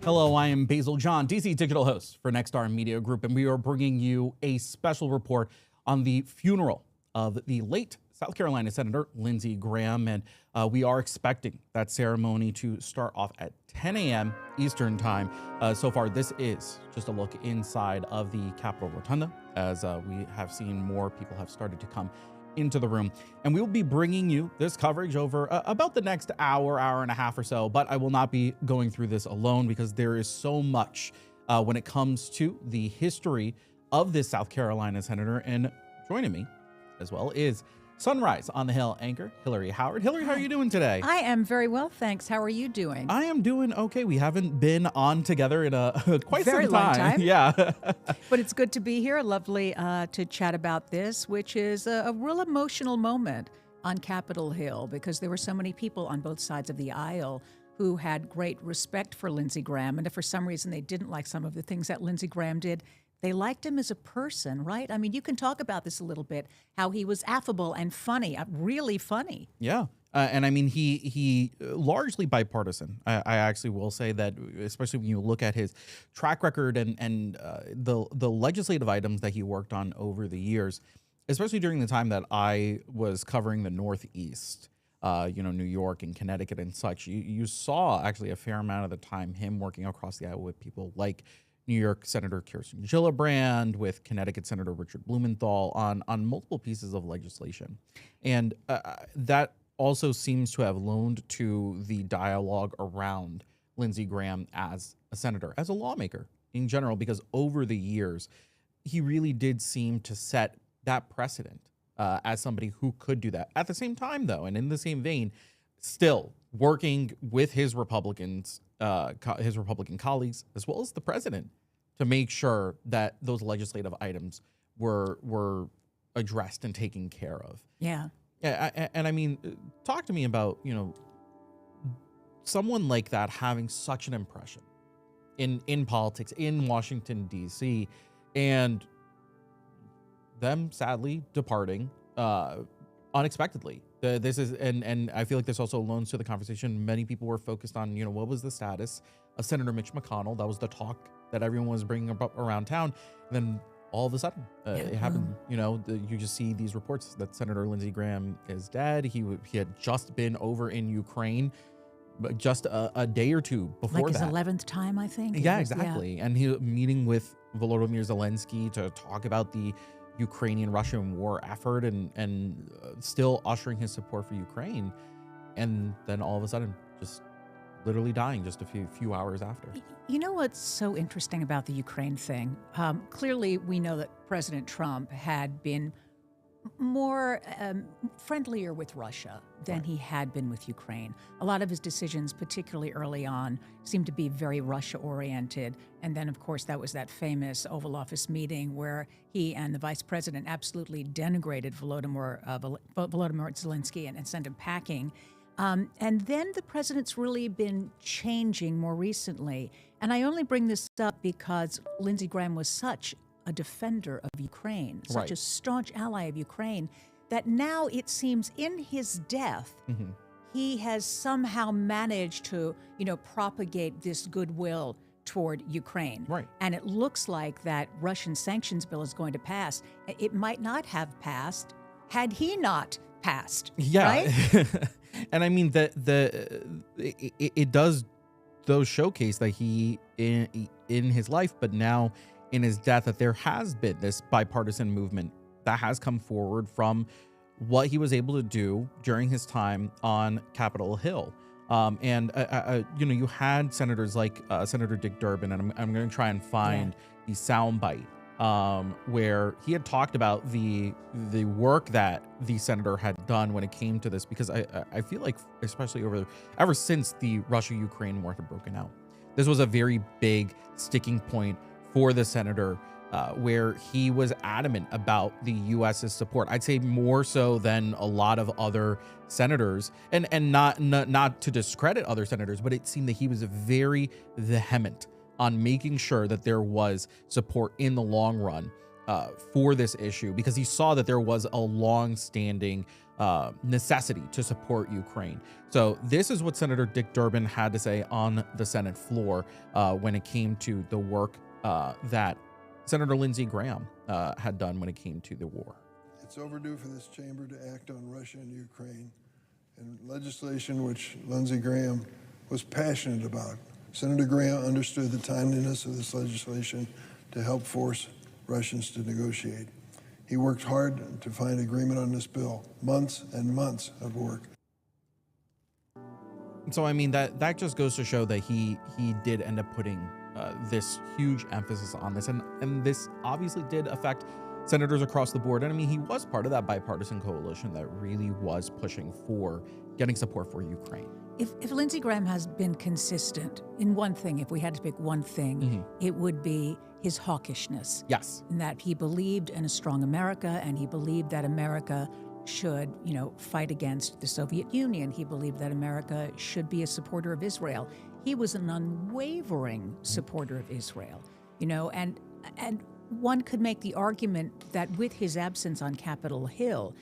Hello, I am Basil John, DC Digital host for Nexstar Media Group, and we are bringing you a special report on the funeral of the late South Carolina Senator Lindsey Graham, and we are expecting that ceremony to start off at 10 a.m. Eastern Time. So far, this is just a look inside of the Capitol Rotunda, as we have seen more people have started to come into the room, and we will be bringing you this coverage over about the next hour and a half or so. But I will not be going through this alone, because there is so much when it comes to the history of this South Carolina senator. And joining me as well is Sunrise on the Hill anchor Hillary Howard. Hillary, how are you doing today? I am very well, thanks. How are you doing? I am doing okay. We haven't been on together in a quite very some long time. Yeah. But it's good to be here. Lovely to chat about this, which is a real emotional moment on Capitol Hill, because there were so many people on both sides of the aisle who had great respect for Lindsey Graham. And if for some reason they didn't like some of the things that Lindsey Graham did, they liked him as a person, right? I mean, you can talk about this a little bit, how he was affable and funny, really funny. Yeah. And I mean, he largely bipartisan. I actually will say that, especially when you look at his track record and the legislative items that he worked on over the years, especially during the time that I was covering the Northeast, New York and Connecticut and such, you saw actually a fair amount of the time him working across the aisle with people like New York Senator Kirsten Gillibrand, with Connecticut Senator Richard Blumenthal on multiple pieces of legislation. And that also seems to have loaned to the dialogue around Lindsey Graham as a senator, as a lawmaker in general, because over the years, he really did seem to set that precedent as somebody who could do that. At the same time, though, and in the same vein, still working with his Republican colleagues, as well as the president, to make sure that those legislative items were addressed and taken care of. Yeah. And I mean, talk to me about, someone like that having such an impression in politics in Washington, D.C., and them sadly departing unexpectedly. This is, and I feel like this also loans to the conversation. Many people were focused on, what was the status of Senator Mitch McConnell? That was the talk that everyone was bringing up around town. And then all of a sudden, it happened. You just see these reports that Senator Lindsey Graham is dead. He had just been over in Ukraine, but just a day or two before like that. His 11th time, I think. Yeah, exactly. Yeah. And he meeting with Volodymyr Zelensky to talk about the Ukrainian-Russian war effort and still ushering his support for Ukraine, and then all of a sudden just literally dying just a few hours after. You know what's so interesting about the Ukraine thing? Clearly, we know that President Trump had been more friendlier with Russia than he had been with Ukraine. A lot of his decisions, particularly early on, seemed to be very Russia-oriented. And then, of course, that was that famous Oval Office meeting where he and the vice president absolutely denigrated Volodymyr Zelensky and sent him packing. And then the president's really been changing more recently. And I only bring this up because Lindsey Graham was such a defender of Ukraine, such a staunch ally of Ukraine, that now it seems in his death, he has somehow managed to, propagate this goodwill toward Ukraine. Right. And it looks like that Russian sanctions bill is going to pass. It might not have passed had he not passed. Yeah. Right? And I mean, it does those showcase that he in his life, but now in his death, that there has been this bipartisan movement that has come forward from what he was able to do during his time on Capitol Hill. You had senators like Senator Dick Durbin, and I'm going to try and find the soundbite where he had talked about the work that the senator had done when it came to this, because I feel like, especially ever since the Russia-Ukraine war had broken out, this was a very big sticking point for the senator, where he was adamant about the U.S.'s support. I'd say more so than a lot of other senators, and not to discredit other senators, but it seemed that he was very vehement on making sure that there was support in the long run for this issue because he saw that there was a long-standing necessity to support Ukraine. So this is what Senator Dick Durbin had to say on the Senate floor when it came to the work that Senator Lindsey Graham had done when it came to the war. It's overdue for this chamber to act on Russia and Ukraine, and legislation which Lindsey Graham was passionate about. Senator Graham understood the timeliness of this legislation to help force Russians to negotiate. He worked hard to find agreement on this bill, months and months of work. So, I mean, that just goes to show that he did end up putting this huge emphasis on this. And this obviously did affect senators across the board. And I mean, he was part of that bipartisan coalition that really was pushing for getting support for Ukraine. If Lindsey Graham has been consistent in one thing, if we had to pick one thing, it would be his hawkishness. Yes. In that he believed in a strong America, and he believed that America should, fight against the Soviet Union. He believed that America should be a supporter of Israel. He was an unwavering supporter of Israel, and one could make the argument that with his absence on Capitol Hill,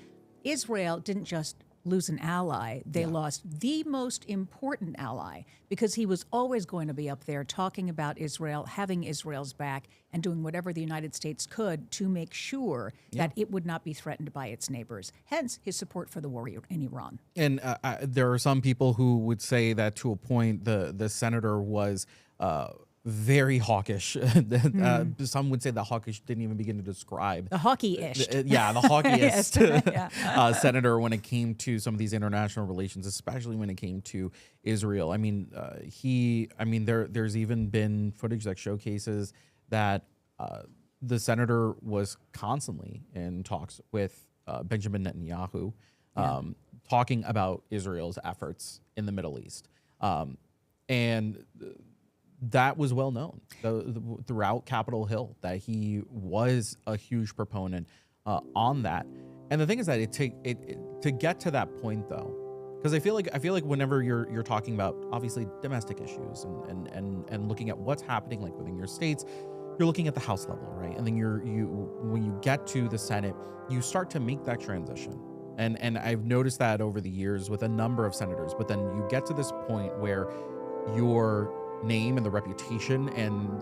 Israel didn't just lose an ally, they lost the most important ally, because he was always going to be up there talking about Israel, having Israel's back, and doing whatever the United States could to make sure that it would not be threatened by its neighbors. Hence, his support for the war in Iran. And there are some people who would say that to a point, the senator was very hawkish. Some would say the hawkish didn't even begin to describe the hockey-ish. The hawkiest senator when it came to some of these international relations, especially when it came to Israel. I mean, there's even been footage that showcases that the senator was constantly in talks with Benjamin Netanyahu, talking about Israel's efforts in the Middle East. And that was well known throughout Capitol Hill, that he was a huge proponent on that. And the thing is that to get to that point, though, because I feel like whenever you're talking about obviously domestic issues and looking at what's happening like within your states, you're looking at the House level, right? And then when you get to the Senate, you start to make that transition. And I've noticed that over the years with a number of senators. But then you get to this point where your name and the reputation and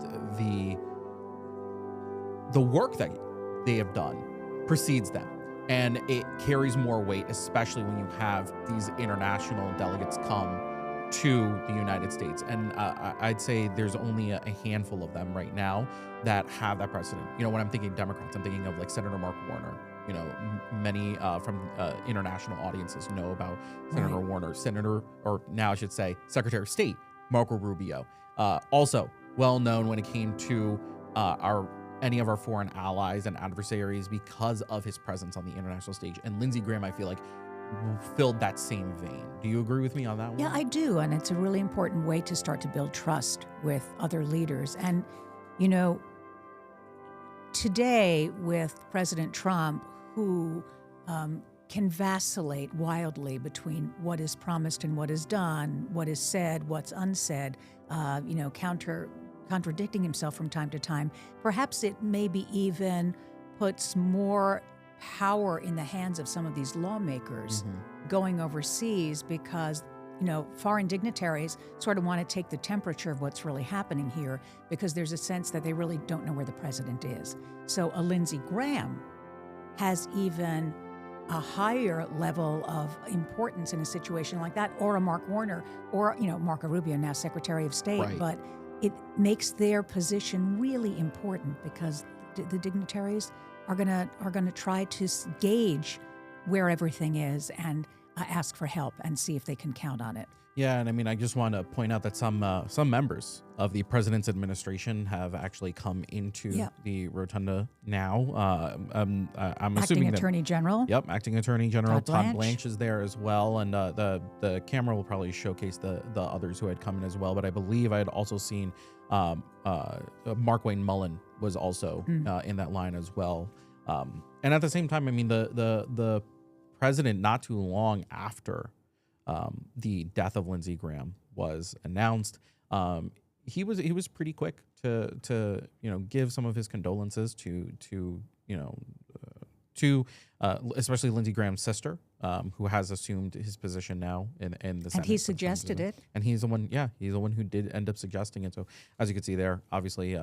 the work that they have done precedes them, and it carries more weight, especially when you have these international delegates come to the United States. And I'd say there's only a handful of them right now that have that precedent. When I'm thinking Democrats, I'm thinking of like Senator Mark Warner. Many from international audiences know about Senator Warner. Now I should say Secretary of State Marco Rubio, also well known when it came to any of our foreign allies and adversaries because of his presence on the international stage. And Lindsey Graham, I feel like, filled that same vein. Do you agree with me on that one? Yeah, I do. And it's a really important way to start to build trust with other leaders. And, today with President Trump, who can vacillate wildly between what is promised and what is done, what is said, what's unsaid, contradicting himself from time to time. Perhaps it maybe even puts more power in the hands of some of these lawmakers going overseas because, foreign dignitaries sort of want to take the temperature of what's really happening here because there's a sense that they really don't know where the president is. So a Lindsey Graham has even a higher level of importance in a situation like that, or a Mark Warner, or Marco Rubio, now Secretary of State. Right. But it makes their position really important because the dignitaries are gonna try to gauge where everything is and ask for help and see if they can count on it. Yeah, and I mean, I just want to point out that some members of the president's administration have actually come into the Rotunda now. I'm assuming Acting Attorney General. Yep, Acting Attorney General Todd Blanche is there as well, and the camera will probably showcase the others who had come in as well. But I believe I had also seen Mark Wayne Mullen was also in that line as well. And at the same time, I mean, the president, not too long after the death of Lindsey Graham was announced, he was pretty quick to give some of his condolences to especially Lindsey Graham's sister, who has assumed his position now in the Senate. And he suggested it. And he's the one who did end up suggesting it. So as you can see there, obviously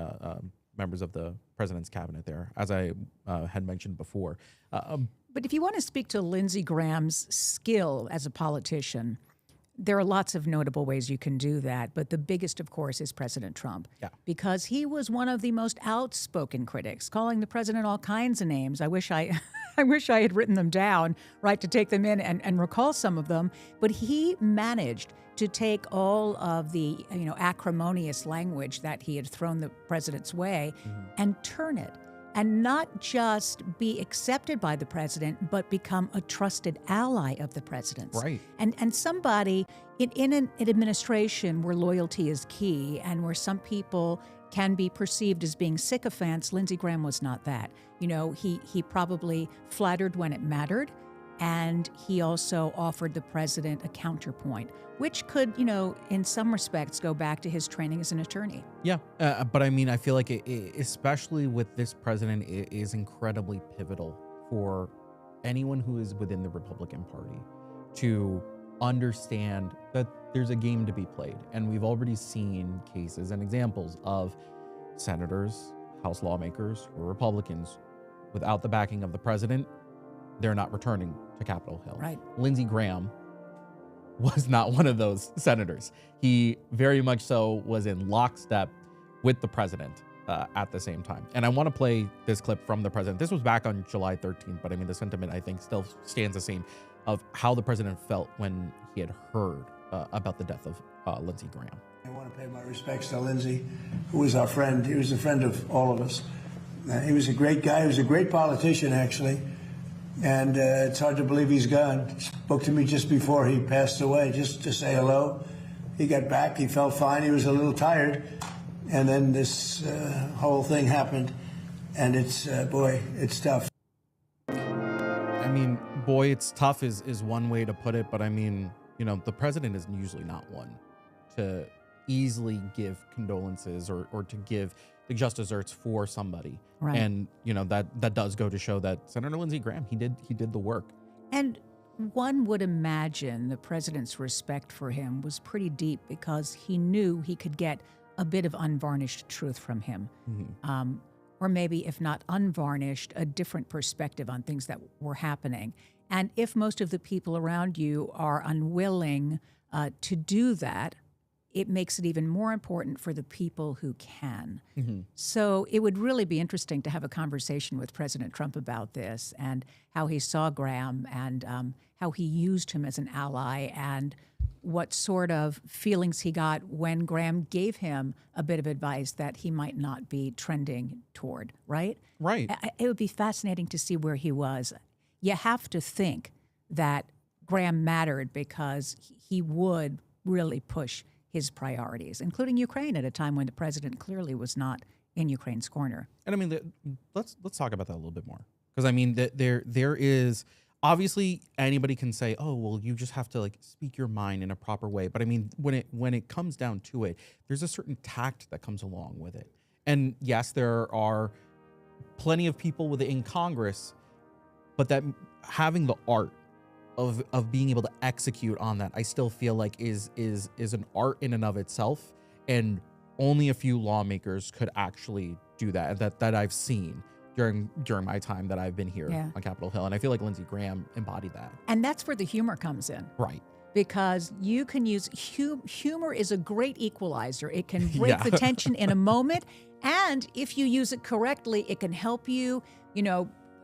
members of the president's cabinet there, as I had mentioned before. But if you want to speak to Lindsey Graham's skill as a politician, there are lots of notable ways you can do that, but the biggest, of course, is President Trump. Yeah. Because he was one of the most outspoken critics, calling the president all kinds of names. I wish I had written them down, right, to take them in and recall some of them. But he managed to take all of the acrimonious language that he had thrown the president's way and turn it. And not just be accepted by the president, but become a trusted ally of the president's. Right. And somebody in an administration where loyalty is key and where some people can be perceived as being sycophants, Lindsey Graham was not that. He probably flattered when it mattered, and he also offered the president a counterpoint, which could, in some respects go back to his training as an attorney. Yeah, but I mean, I feel like especially with this president, it is incredibly pivotal for anyone who is within the Republican Party to understand that there's a game to be played. And we've already seen cases and examples of senators, House lawmakers who are Republicans, without the backing of the president, they're not returning to Capitol Hill. Right. Lindsey Graham was not one of those senators. He very much so was in lockstep with the president at the same time. And I want to play this clip from the president. This was back on July 13th, but I mean, the sentiment, I think, still stands the same of how the president felt when he had heard about the death of Lindsey Graham. I want to pay my respects to Lindsey, who was our friend. He was a friend of all of us. He was a great guy. He was a great politician, actually. And it's hard to believe he's gone. He spoke to me just before he passed away, just to say hello. He got back. He felt fine. He was a little tired. And then this whole thing happened. And it's, boy, it's tough. I mean, boy, it's tough is one way to put it. But I mean, the president is usually not one to easily give condolences or to give the just desserts for somebody. Right. And, that does go to show that Senator Lindsey Graham, he did the work. And one would imagine the president's respect for him was pretty deep because he knew he could get a bit of unvarnished truth from him. Mm-hmm. Or maybe, if not unvarnished, a different perspective on things that were happening. And if most of the people around you are unwilling to do that, it makes it even more important for the people who can. Mm-hmm. So it would really be interesting to have a conversation with President Trump about this and how he saw Graham and how he used him as an ally and what sort of feelings he got when Graham gave him a bit of advice that he might not be trending toward, right? Right. It would be fascinating to see where he was. You have to think that Graham mattered because he would really push his priorities, including Ukraine at a time when the president clearly was not in Ukraine's corner. And I mean, let's talk about that a little bit more, because I mean, there is obviously anybody can say, oh, well, you just have to speak your mind in a proper way. But I mean, when it comes down to it, there's a certain tact that comes along with it. And yes, there are plenty of people within Congress, but that having the art of being able to execute on that, I still feel like is an art in and of itself, and only a few lawmakers could actually do that I've seen during my time that I've been here on Capitol Hill, and I feel like Lindsey Graham embodied that. And that's where the humor comes in, right? Because you can use humor is a great equalizer. It can break the tension in a moment, and if you use it correctly, it can help you,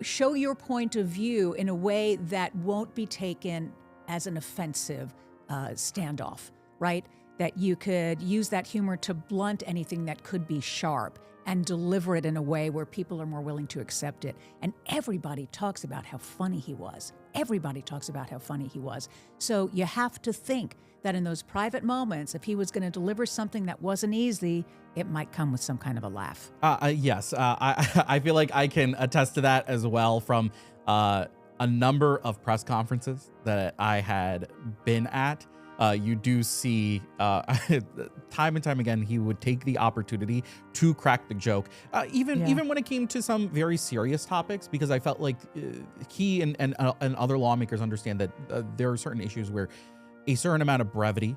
show your point of view in a way that won't be taken as an offensive standoff, right? That you could use that humor to blunt anything that could be sharp and deliver it in a way where people are more willing to accept it. And everybody talks about how funny he was. Everybody talks about how funny he was. So you have to think that in those private moments, if he was going to deliver something that wasn't easy, it might come with some kind of a laugh. Yes, I feel like I can attest to that as well from a number of press conferences that I had been at. you do see time and time again, he would take the opportunity to crack the joke, even when it came to some very serious topics, because I felt like he and other lawmakers understand that there are certain issues where a certain amount of brevity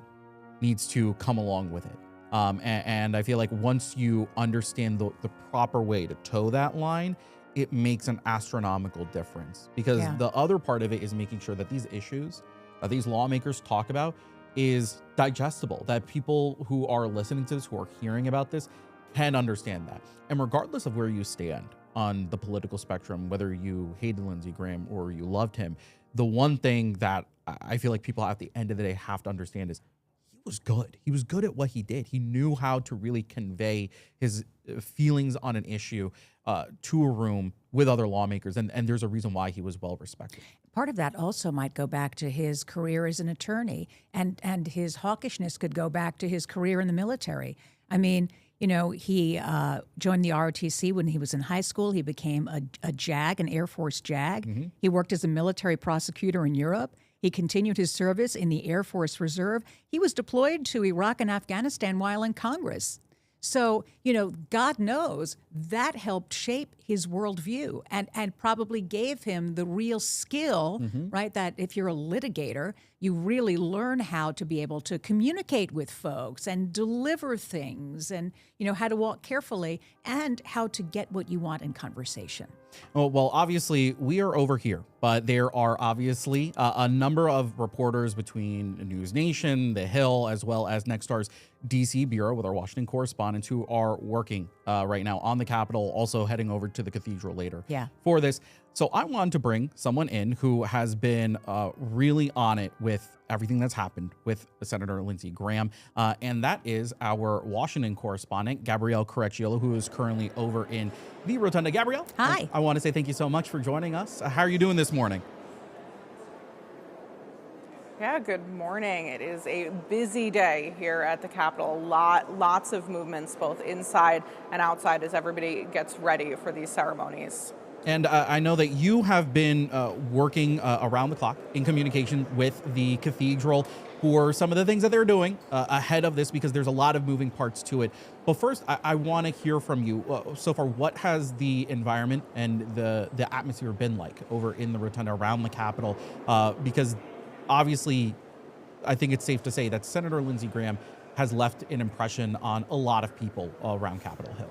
needs to come along with it. And I feel like once you understand the proper way to toe that line, it makes an astronomical difference, because the other part of it is making sure that these issues that these lawmakers talk about is digestible, that people who are listening to this, who are hearing about this, can understand that. And regardless of where you stand on the political spectrum, whether you hated Lindsey Graham or you loved him, the one thing that I feel like people at the end of the day have to understand is he was good. He was good at what he did. He knew how to really convey his feelings on an issue to a room with other lawmakers. And there's a reason why he was well respected. Part of that also might go back to his career as an attorney, and his hawkishness could go back to his career in the military. I mean, you know, he joined the ROTC when he was in high school. He became a JAG, an Air Force JAG. Mm-hmm. He worked as a military prosecutor in Europe. He continued his service in the Air Force Reserve. He was deployed to Iraq and Afghanistan while in Congress. So, you know, God knows that helped shape his worldview and probably gave him the real skill, right? That if you're a litigator, you really learn how to be able to communicate with folks and deliver things and, you know, how to walk carefully and how to get what you want in conversation. Well, obviously, we are over here, but there are obviously a number of reporters between News Nation, The Hill, as well as Nexstar's D.C. Bureau with our Washington correspondents who are working right now on the Capitol, also heading over to the Cathedral later for this. So I wanted to bring someone in who has been really on it with everything that's happened with Senator Lindsey Graham, and that is our Washington correspondent, Gabrielle Correcciolo, who is currently over in the Rotunda. Gabrielle, hi. I want to say thank you so much for joining us. How are you doing this morning? Yeah, good morning. It is a busy day here at the Capitol. Lots of movements both inside and outside as everybody gets ready for these ceremonies. And I know that you have been working around the clock in communication with the Cathedral for some of the things that they're doing ahead of this, because there's a lot of moving parts to it. But first, I want to hear from you. So far, what has the environment and the atmosphere been like over in the Rotunda around the Capitol? Because obviously, I think it's safe to say that Senator Lindsey Graham has left an impression on a lot of people around Capitol Hill.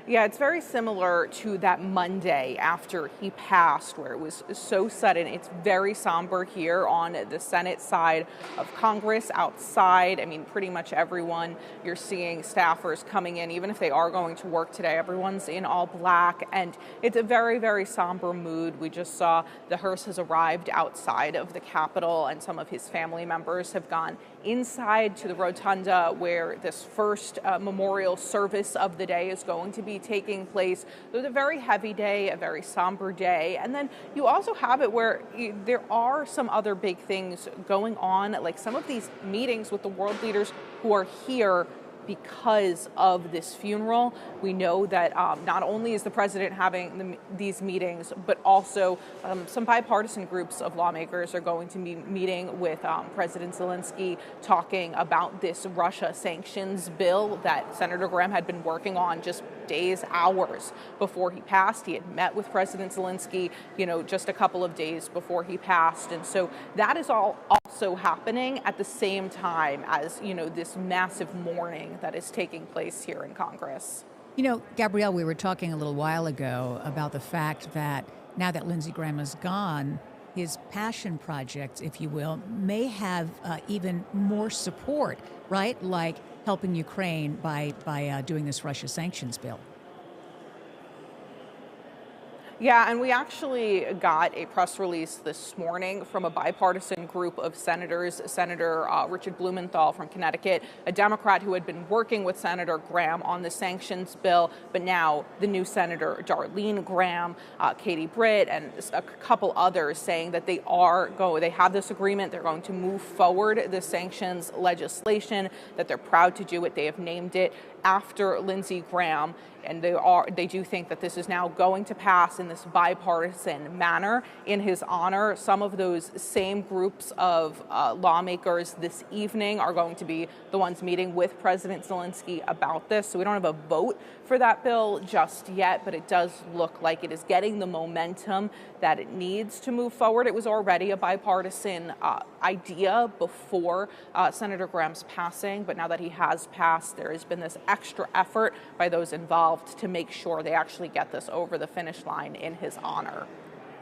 Yeah, it's very similar to that Monday after he passed, where it was so sudden. It's very somber here on the Senate side of Congress. Outside, I mean, pretty much everyone, you're seeing staffers coming in, even if they are going to work today, everyone's in all black, and it's a very, very somber mood. We just saw the hearse has arrived outside of the Capitol, and some of his family members have gone inside to the Rotunda, where this first memorial service of the day is going to be taking place. It was a very heavy day, a very somber day. And then you also have it where there are some other big things going on, like some of these meetings with the world leaders who are here because of this funeral. We know that not only is the president having these meetings, but also some bipartisan groups of lawmakers are going to be meeting with President Zelensky, talking about this Russia sanctions bill that Senator Graham had been working on just days, hours before he passed. He had met with President Zelensky, you know, just a couple of days before he passed. And so that is all also happening at the same time as, you know, this massive mourning that is taking place here in Congress. You know, Gabrielle, we were talking a little while ago about the fact that now that Lindsey Graham is gone, his passion projects, if you will, may have even more support, right? Like helping Ukraine by doing this Russia sanctions bill. Yeah, and we actually got a press release this morning from a bipartisan group of senators. Senator Richard Blumenthal from Connecticut, a Democrat who had been working with Senator Graham on the sanctions bill, but now the new Senator Darlene Graham, Katie Britt, and a couple others saying that they have this agreement. They're going to move forward the sanctions legislation, that they're proud to do it. They have named it after Lindsey Graham. and they do think that this is now going to pass in this bipartisan manner in his honor. Some of those same groups of lawmakers this evening are going to be the ones meeting with President Zelensky about this. So we don't have a vote for that bill just yet, but it does look like it is getting the momentum that it needs to move forward. It was already a bipartisan idea before Senator Graham's passing, but now that he has passed, there has been this extra effort by those involved to make sure they actually get this over the finish line in his honor.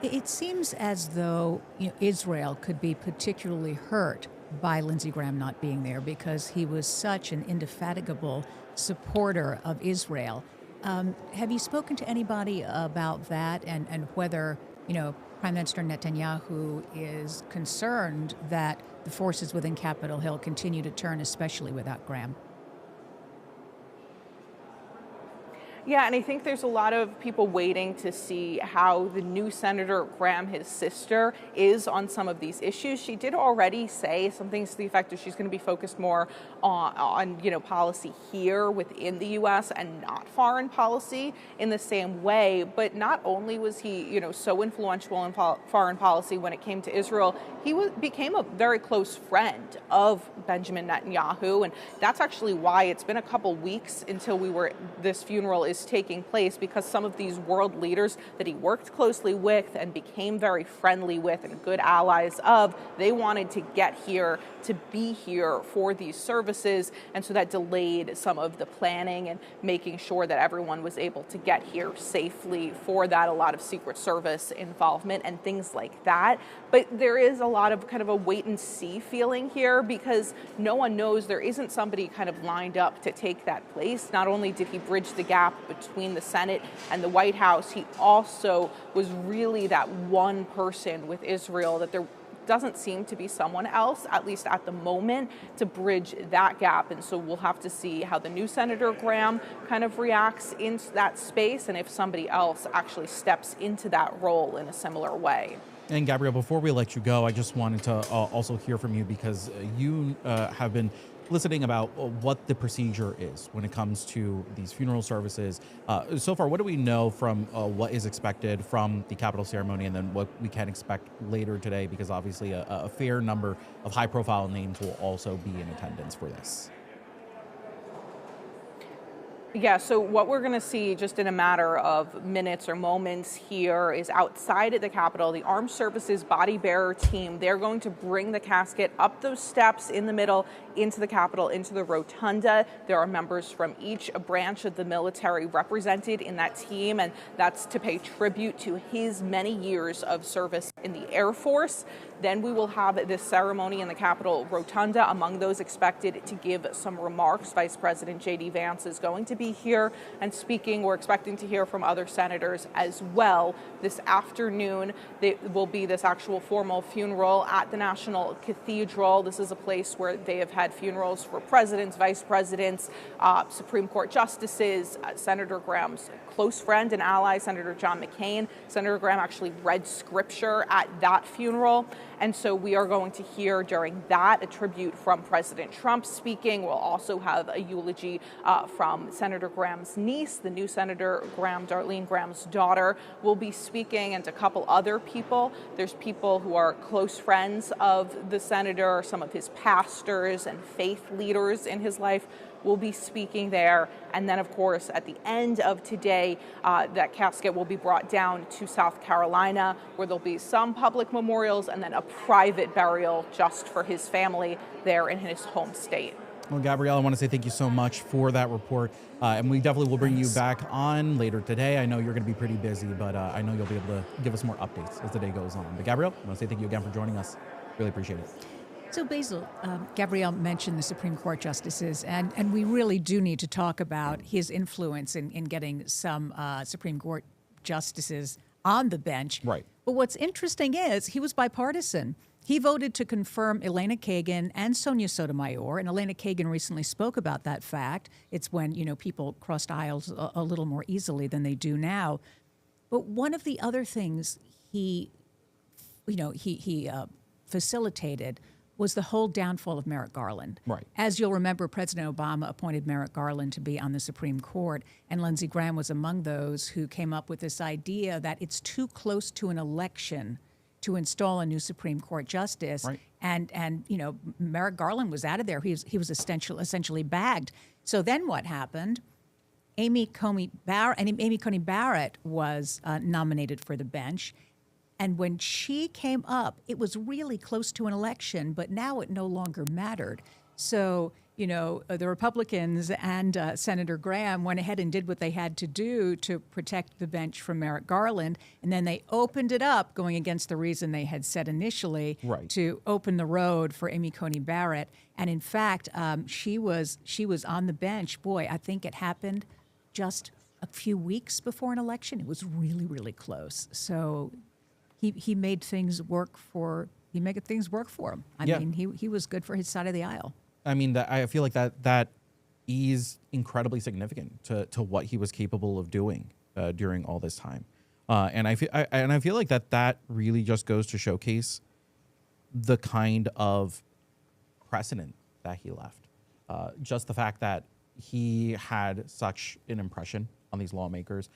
It seems as though Israel could be particularly hurt by Lindsey Graham not being there because he was such an indefatigable supporter of Israel. Have you spoken to anybody about that and whether, Prime Minister Netanyahu is concerned that the forces within Capitol Hill continue to turn, especially without Graham? Yeah, and I think there's a lot of people waiting to see how the new Senator Graham, his sister, is on some of these issues. She did already say something to the effect that she's going to be focused more on policy here within the U.S. and not foreign policy in the same way. But not only was he, so influential in foreign policy when it came to Israel, he became a very close friend of Benjamin Netanyahu, and that's actually why it's been a couple weeks until this funeral is taking place, because some of these world leaders that he worked closely with and became very friendly with and good allies of, they wanted to get here, to be here for these services, and so that delayed some of the planning and making sure that everyone was able to get here safely. For that, a lot of Secret Service involvement and things like that. But there is a lot of kind of a wait and see feeling here, because no one knows, there isn't somebody kind of lined up to take that place. Not only did he bridge the gap between the Senate and the White House, he also was really that one person with Israel that there doesn't seem to be someone else, at least at the moment, to bridge that gap. And so we'll have to see how the new Senator Graham kind of reacts in that space and if somebody else actually steps into that role in a similar way. And Gabrielle, before we let you go, I just wanted to also hear from you, because you have been listening about what the procedure is when it comes to these funeral services. So far, what do we know from what is expected from the Capitol ceremony, and then what we can expect later today? Because obviously a fair number of high-profile names will also be in attendance for this. Yeah, so what we're going to see just in a matter of minutes or moments here is outside at the Capitol, the Armed Services body bearer team, they're going to bring the casket up those steps in the middle into the Capitol, into the Rotunda. There are members from each branch of the military represented in that team, and that's to pay tribute to his many years of service in the Air Force. Then we will have this ceremony in the Capitol Rotunda. Among those expected to give some remarks, Vice President J.D. Vance is going to be here and speaking. We're expecting to hear from other senators as well. This afternoon, there will be this actual formal funeral at the National Cathedral. This is a place where they have had funerals for presidents, vice presidents, Supreme Court justices, Senator Graham's close friend and ally, Senator John McCain. Senator Graham actually read scripture at that funeral. And so we are going to hear during that a tribute from President Trump speaking. We'll also have a eulogy from Senator Graham's niece, the new Senator Graham, Darlene Graham's daughter, will be speaking, and a couple other people. There's people who are close friends of the senator, some of his pastors and faith leaders in his life will be speaking there. And then, of course, at the end of today, that casket will be brought down to South Carolina, where there'll be some public memorials and then a private burial just for his family there in his home state. Well, Gabrielle, I want to say thank you so much for that report. And we definitely will bring you back on later today. I know you're going to be pretty busy, but I know you'll be able to give us more updates as the day goes on. But Gabrielle, I want to say thank you again for joining us. Really appreciate it. So, Basil, Gabrielle mentioned the Supreme Court justices, and we really do need to talk about his influence in getting some Supreme Court justices on the bench. Right. But what's interesting is he was bipartisan. He voted to confirm Elena Kagan and Sonia Sotomayor, and Elena Kagan recently spoke about that fact. It's when, people crossed aisles a little more easily than they do now. But one of the other things he facilitated was the whole downfall of Merrick Garland. Right. As you'll remember, President Obama appointed Merrick Garland to be on the Supreme Court, and Lindsey Graham was among those who came up with this idea that it's too close to an election to install a new Supreme Court justice. Right. And you know, Merrick Garland was out of there. He was essentially bagged. So then what happened? Amy Coney Barrett was nominated for the bench. And when she came up, it was really close to an election, but now it no longer mattered. So, you know, the Republicans and Senator Graham went ahead and did what they had to do to protect the bench from Merrick Garland. And then they opened it up, going against the reason they had said initially, Right. to open the road for Amy Coney Barrett. And in fact, she was on the bench. Boy, I think it happened just a few weeks before an election. It was really, really close. So he made things work for him. I Yeah. mean, he was good for his side of the aisle. I mean, I feel like that is incredibly significant to what he was capable of doing during all this time, and I feel like that really just goes to showcase the kind of precedent that he left. Just the fact that he had such an impression on these lawmakers.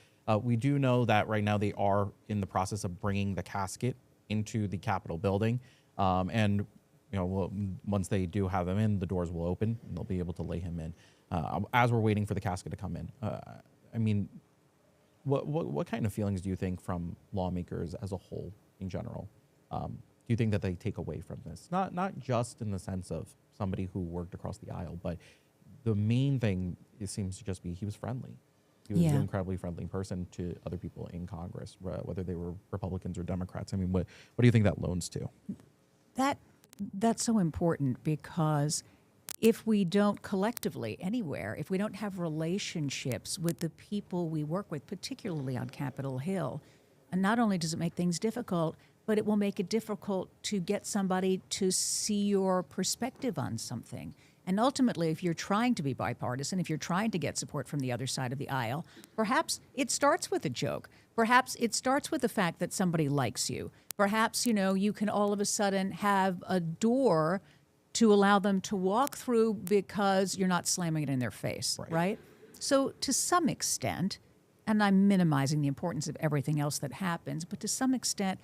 We do know that right now they are in the process of bringing the casket into the Capitol building, and you know, once they do have him in, the doors will open and they'll be able to lay him in. As we're waiting for the casket to come in, I mean, what kind of feelings do you think from lawmakers as a whole in general? Do you think that they take away from this? Not just in the sense of somebody who worked across the aisle, but the main thing, it seems to just be he was friendly. He was an incredibly friendly person to other people in Congress, whether they were Republicans or Democrats. I mean, what do you think that loans to? That's so important, because if we don't collectively anywhere, if we don't have relationships with the people we work with, particularly on Capitol Hill, and not only does it make things difficult, but it will make it difficult to get somebody to see your perspective on something. And ultimately, if you're trying to be bipartisan, if you're trying to get support from the other side of the aisle, perhaps it starts with a joke. Perhaps it starts with the fact that somebody likes you. Perhaps, you know, you can all of a sudden have a door to allow them to walk through because you're not slamming it in their face, right? So to some extent, and I'm minimizing the importance of everything else that happens, but to some extent,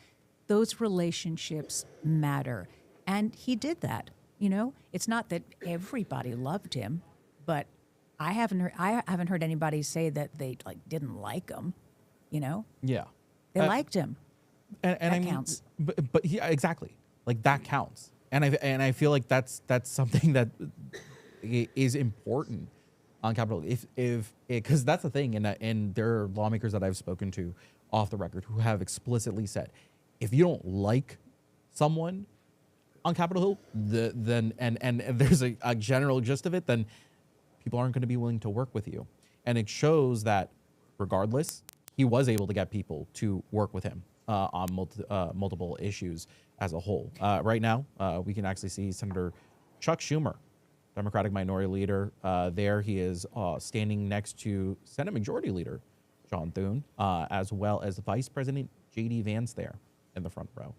those relationships matter. And he did that. You know, it's not that everybody loved him, but I haven't heard anybody say that they didn't like him. You know, Yeah, they liked him. and that I mean, counts. But exactly, like that counts, and I feel like that's something that is important on Capitol. Because that's the thing, and there are lawmakers that I've spoken to off the record who have explicitly said, if you don't like someone on Capitol Hill, then there's a general gist of it, then people aren't going to be willing to work with you. And it shows that regardless, he was able to get people to work with him on multiple issues as a whole. Right now, we can actually see Senator Chuck Schumer, Democratic Minority Leader. There he is standing next to Senate Majority Leader John Thune, as well as Vice President J.D. Vance there in the front row.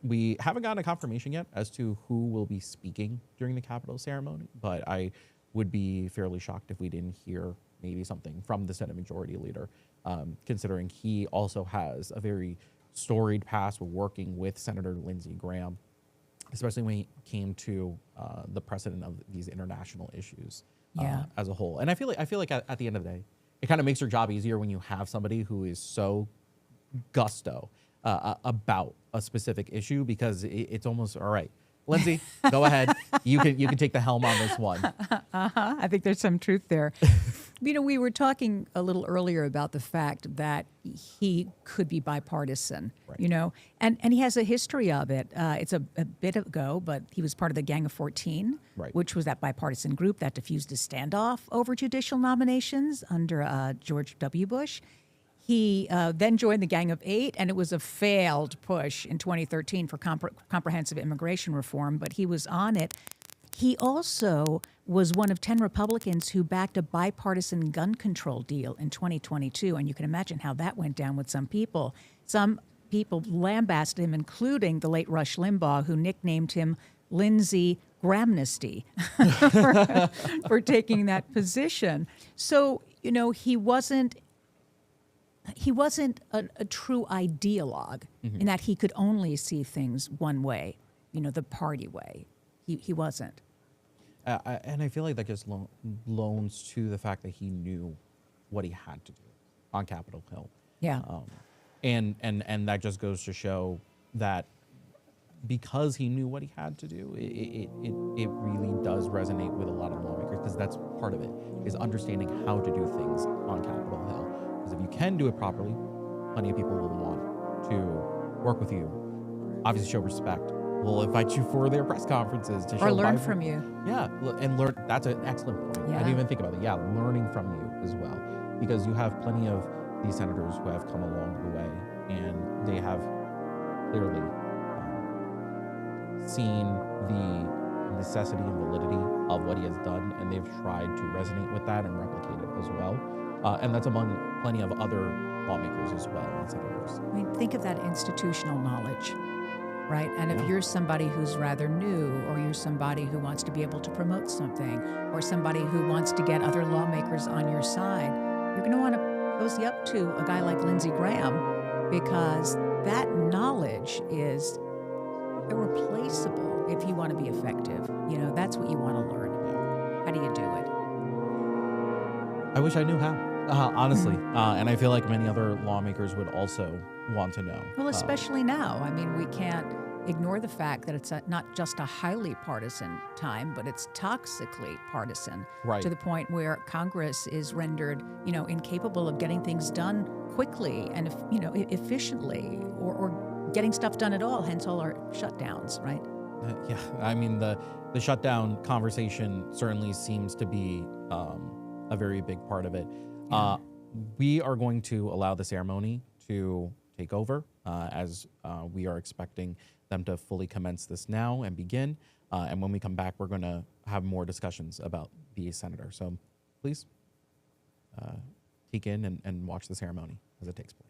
We haven't gotten a confirmation yet as to who will be speaking during the Capitol ceremony, but I would be fairly shocked if we didn't hear maybe something from the Senate Majority Leader, considering he also has a very storied past working with Senator Lindsey Graham, especially when it came to the precedent of these international issues as a whole. And I feel like at the end of the day, it kind of makes your job easier when you have somebody who is so gusto about a specific issue, because it's almost all right. Lindsey, go ahead. You can take the helm on this one. I think there's some truth there. You know, we were talking a little earlier about the fact that he could be bipartisan, you know, and he has a history of it. It's a bit ago, but he was part of the Gang of 14, which was that bipartisan group that diffused a standoff over judicial nominations under George W. Bush. He then joined the Gang of 8, and it was a failed push in 2013 for comprehensive immigration reform, but he was on it. He also was one of 10 Republicans who backed a bipartisan gun control deal in 2022, and you can imagine how that went down with some people. Some people lambasted him, including the late Rush Limbaugh, who nicknamed him Lindsey Grahamnesty for taking that position. So, you know, he wasn't a true ideologue in that he could only see things one way, you know, the party way. He wasn't. And I feel like that just loans to the fact that he knew what he had to do on Capitol Hill. Yeah. And that just goes to show that because he knew what he had to do, it really does resonate with a lot of lawmakers, because that's part of it, is understanding how to do things on Capitol Hill. Because if you can do it properly, plenty of people will want to work with you. Obviously, show respect. We'll invite you for their press conferences to show Or learn from you. Yeah, and learn. That's an excellent point. I didn't even think about it. Yeah, learning from you as well, because you have plenty of these senators who have come along the way, and they have clearly seen the necessity and validity of what he has done, and they've tried to resonate with that and replicate it as well. And that's among plenty of other lawmakers as well, and senators. I mean, think of that institutional knowledge, right? And if you're somebody who's rather new, or you're somebody who wants to be able to promote something, or somebody who wants to get other lawmakers on your side, you're going to want to cozy up to a guy like Lindsey Graham, because that knowledge is irreplaceable if you want to be effective. You know, that's what you want to learn. How do you do it? I wish I knew how, honestly. And I feel like many other lawmakers would also want to know. Well, especially now. I mean, we can't ignore the fact that it's not just a highly partisan time, but it's toxically partisan, Right. to the point where Congress is rendered, you know, incapable of getting things done quickly and, efficiently, or getting stuff done at all, hence all our shutdowns, right? Yeah, I mean, the shutdown conversation certainly seems to be a very big part of it. We are going to allow the ceremony to take over, as we are expecting them to fully commence this now and begin. And when we come back, we're going to have more discussions about the senator. So please take in and watch the ceremony as it takes place.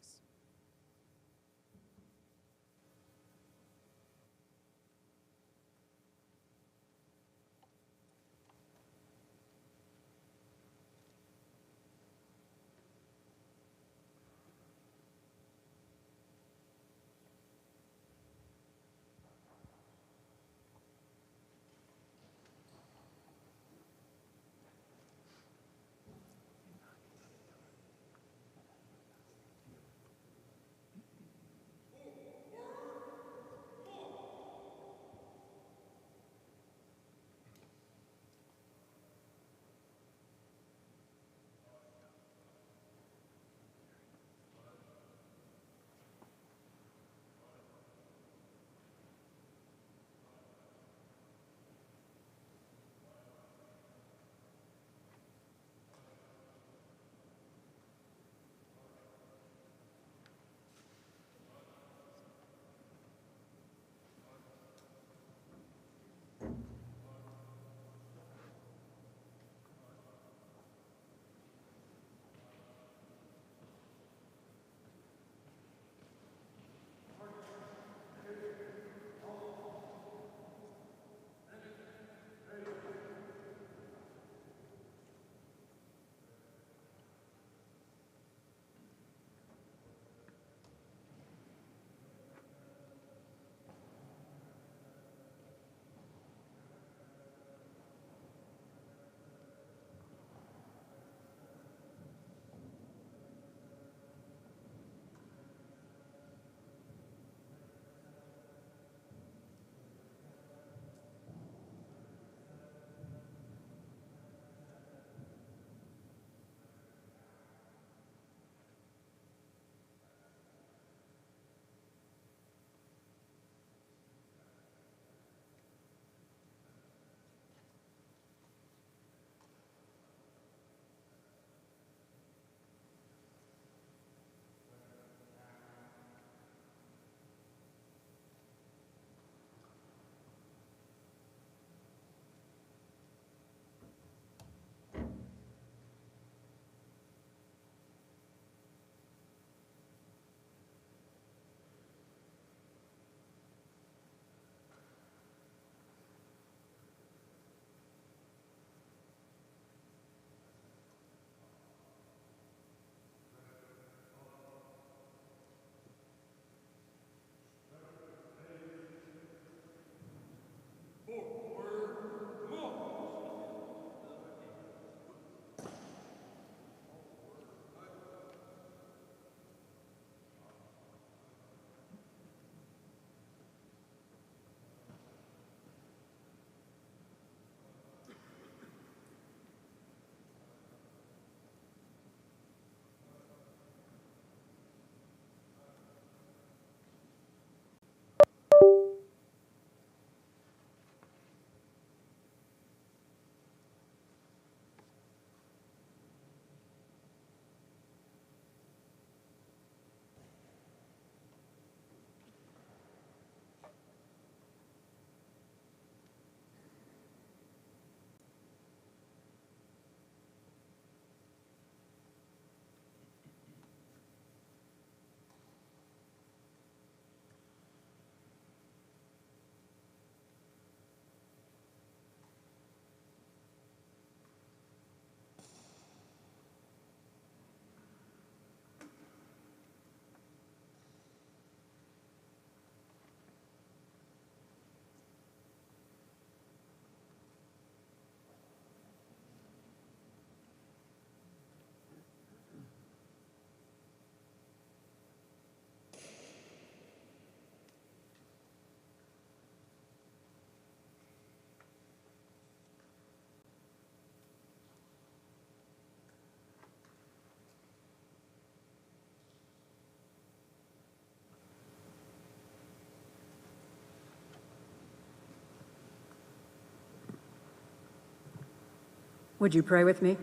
Would you pray with me?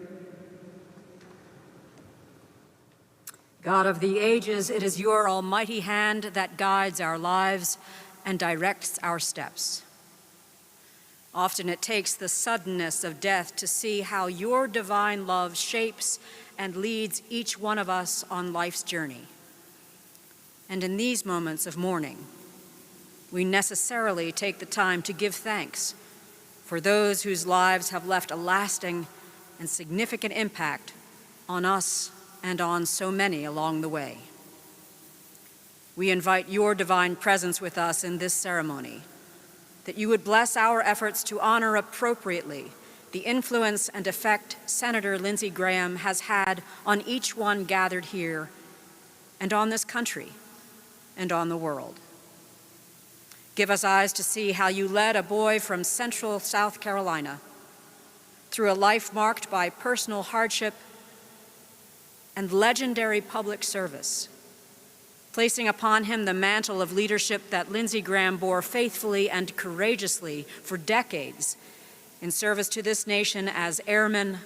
God of the ages, it is your almighty hand that guides our lives and directs our steps. Often it takes the suddenness of death to see how your divine love shapes and leads each one of us on life's journey. And in these moments of mourning, we necessarily take the time to give thanks for those whose lives have left a lasting and significant impact on us and on so many along the way. We invite your divine presence with us in this ceremony, that you would bless our efforts to honor appropriately the influence and effect Senator Lindsey Graham has had on each one gathered here and on this country and on the world. Give us eyes to see how you led a boy from central South Carolina through a life marked by personal hardship and legendary public service, placing upon him the mantle of leadership that Lindsey Graham bore faithfully and courageously for decades in service to this nation as airman,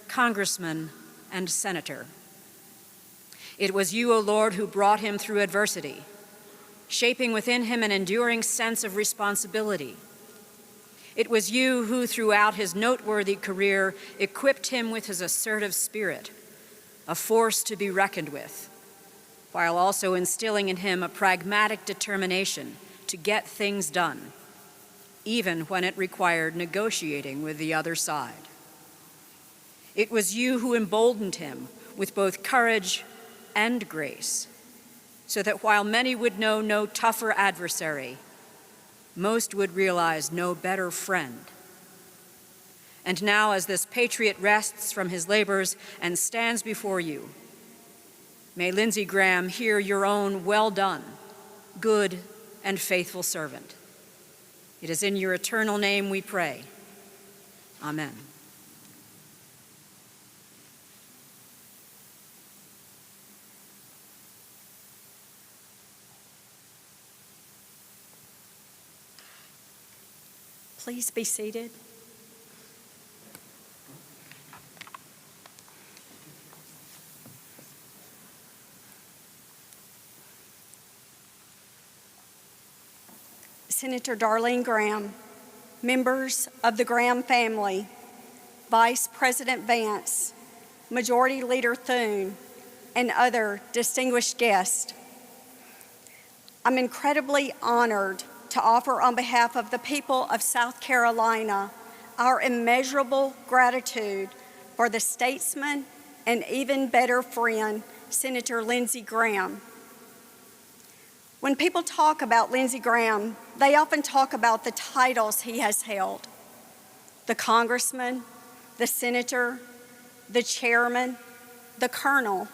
congressman, and senator. It was you, O Lord, who brought him through adversity, shaping within him an enduring sense of responsibility. It was you who, throughout his noteworthy career, equipped him with his assertive spirit, a force to be reckoned with, while also instilling in him a pragmatic determination to get things done, even when it required negotiating with the other side. It was you who emboldened him with both courage and grace, so that while many would know no tougher adversary, most would realize no better friend. And now, as this patriot rests from his labors and stands before you, may Lindsey Graham hear your own well done, good and faithful servant. It is in your eternal name we pray. Amen. Please be seated. Senator Darlene Graham, members of the Graham family, Vice President Vance, Majority Leader Thune, and other distinguished guests, I'm incredibly honored to offer on behalf of the people of South Carolina our immeasurable gratitude for the statesman and even better friend, Senator Lindsey Graham. When people talk about Lindsey Graham, they often talk about the titles he has held: the congressman, the senator, the chairman, the colonel.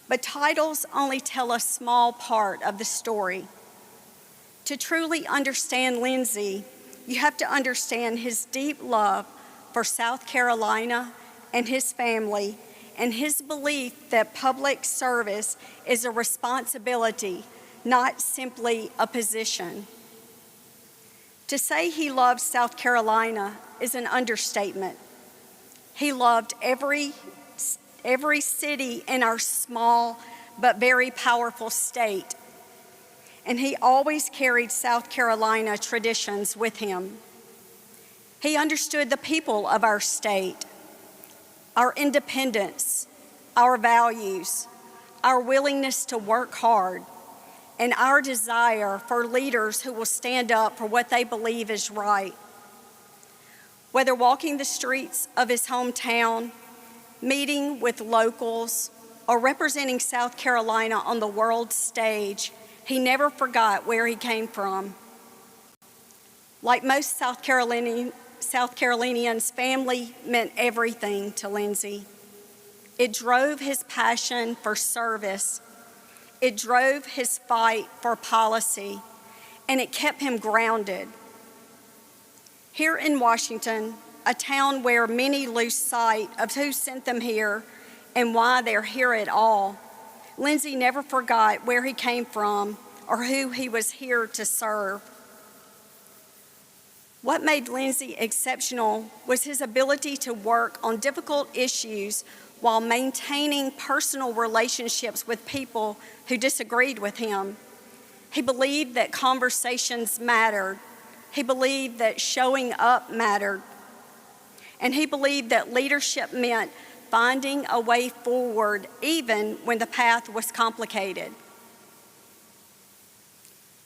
But titles only tell a small part of the story. To truly understand Lindsey, you have to understand his deep love for South Carolina and his family, and his belief that public service is a responsibility, not simply a position. To say he loved South Carolina is an understatement. He loved every city in our small but very powerful state. And he always carried South Carolina traditions with him. He understood the people of our state, our independence, our values, our willingness to work hard, and our desire for leaders who will stand up for what they believe is right. Whether walking the streets of his hometown, meeting with locals, or representing South Carolina on the world stage, he never forgot where he came from. Like most South Carolinians, family meant everything to Lindsey. It drove his passion for service. It drove his fight for policy, and it kept him grounded. Here in Washington, a town where many lose sight of who sent them here and why they're here at all, Lindsey never forgot where he came from or who he was here to serve. What made Lindsey exceptional was his ability to work on difficult issues while maintaining personal relationships with people who disagreed with him. He believed that conversations mattered. He believed that showing up mattered. And he believed that leadership meant finding a way forward even when the path was complicated.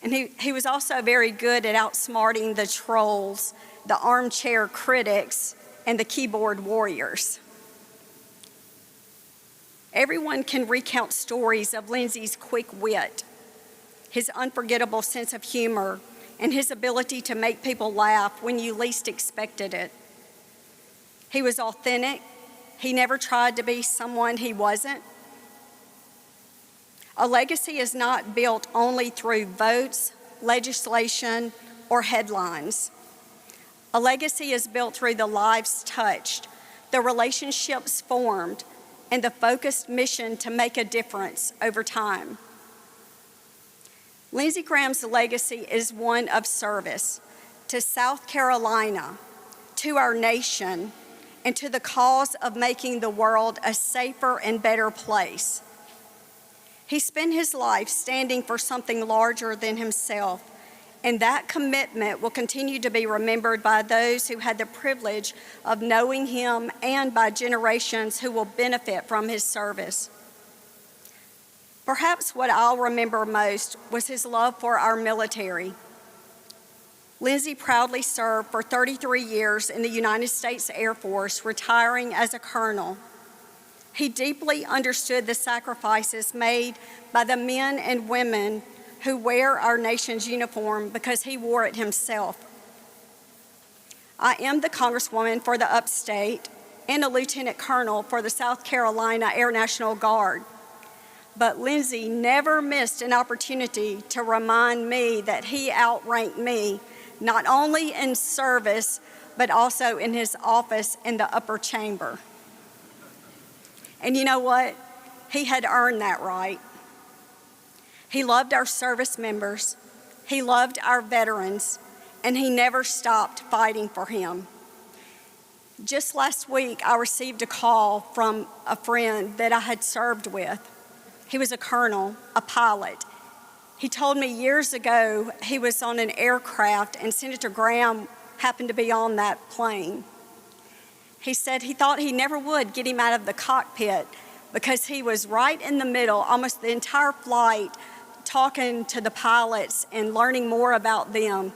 And he was also very good at outsmarting the trolls, the armchair critics, and the keyboard warriors. Everyone can recount stories of Lindsey's quick wit, his unforgettable sense of humor, and his ability to make people laugh when you least expected it. He was authentic. He never tried to be someone he wasn't. A legacy is not built only through votes, legislation, or headlines. A legacy is built through the lives touched, the relationships formed, and the focused mission to make a difference over time. Lindsey Graham's legacy is one of service to South Carolina, to our nation, and to the cause of making the world a safer and better place. He spent his life standing for something larger than himself, and that commitment will continue to be remembered by those who had the privilege of knowing him and by generations who will benefit from his service. Perhaps what I'll remember most was his love for our military. Lindsey proudly served for 33 years in the United States Air Force, retiring as a colonel. He deeply understood the sacrifices made by the men and women who wear our nation's uniform because he wore it himself. I am the Congresswoman for the Upstate and a Lieutenant Colonel for the South Carolina Air National Guard. But Lindsey never missed an opportunity to remind me that he outranked me, not only in service, but also in his office in the upper chamber. And you know what? He had earned that right. He loved our service members, he loved our veterans, and he never stopped fighting for him. Just last week, I received a call from a friend that I had served with. He was a colonel, a pilot. He told me years ago he was on an aircraft and Senator Graham happened to be on that plane. He said he thought he never would get him out of the cockpit because he was right in the middle, almost the entire flight, talking to the pilots and learning more about them.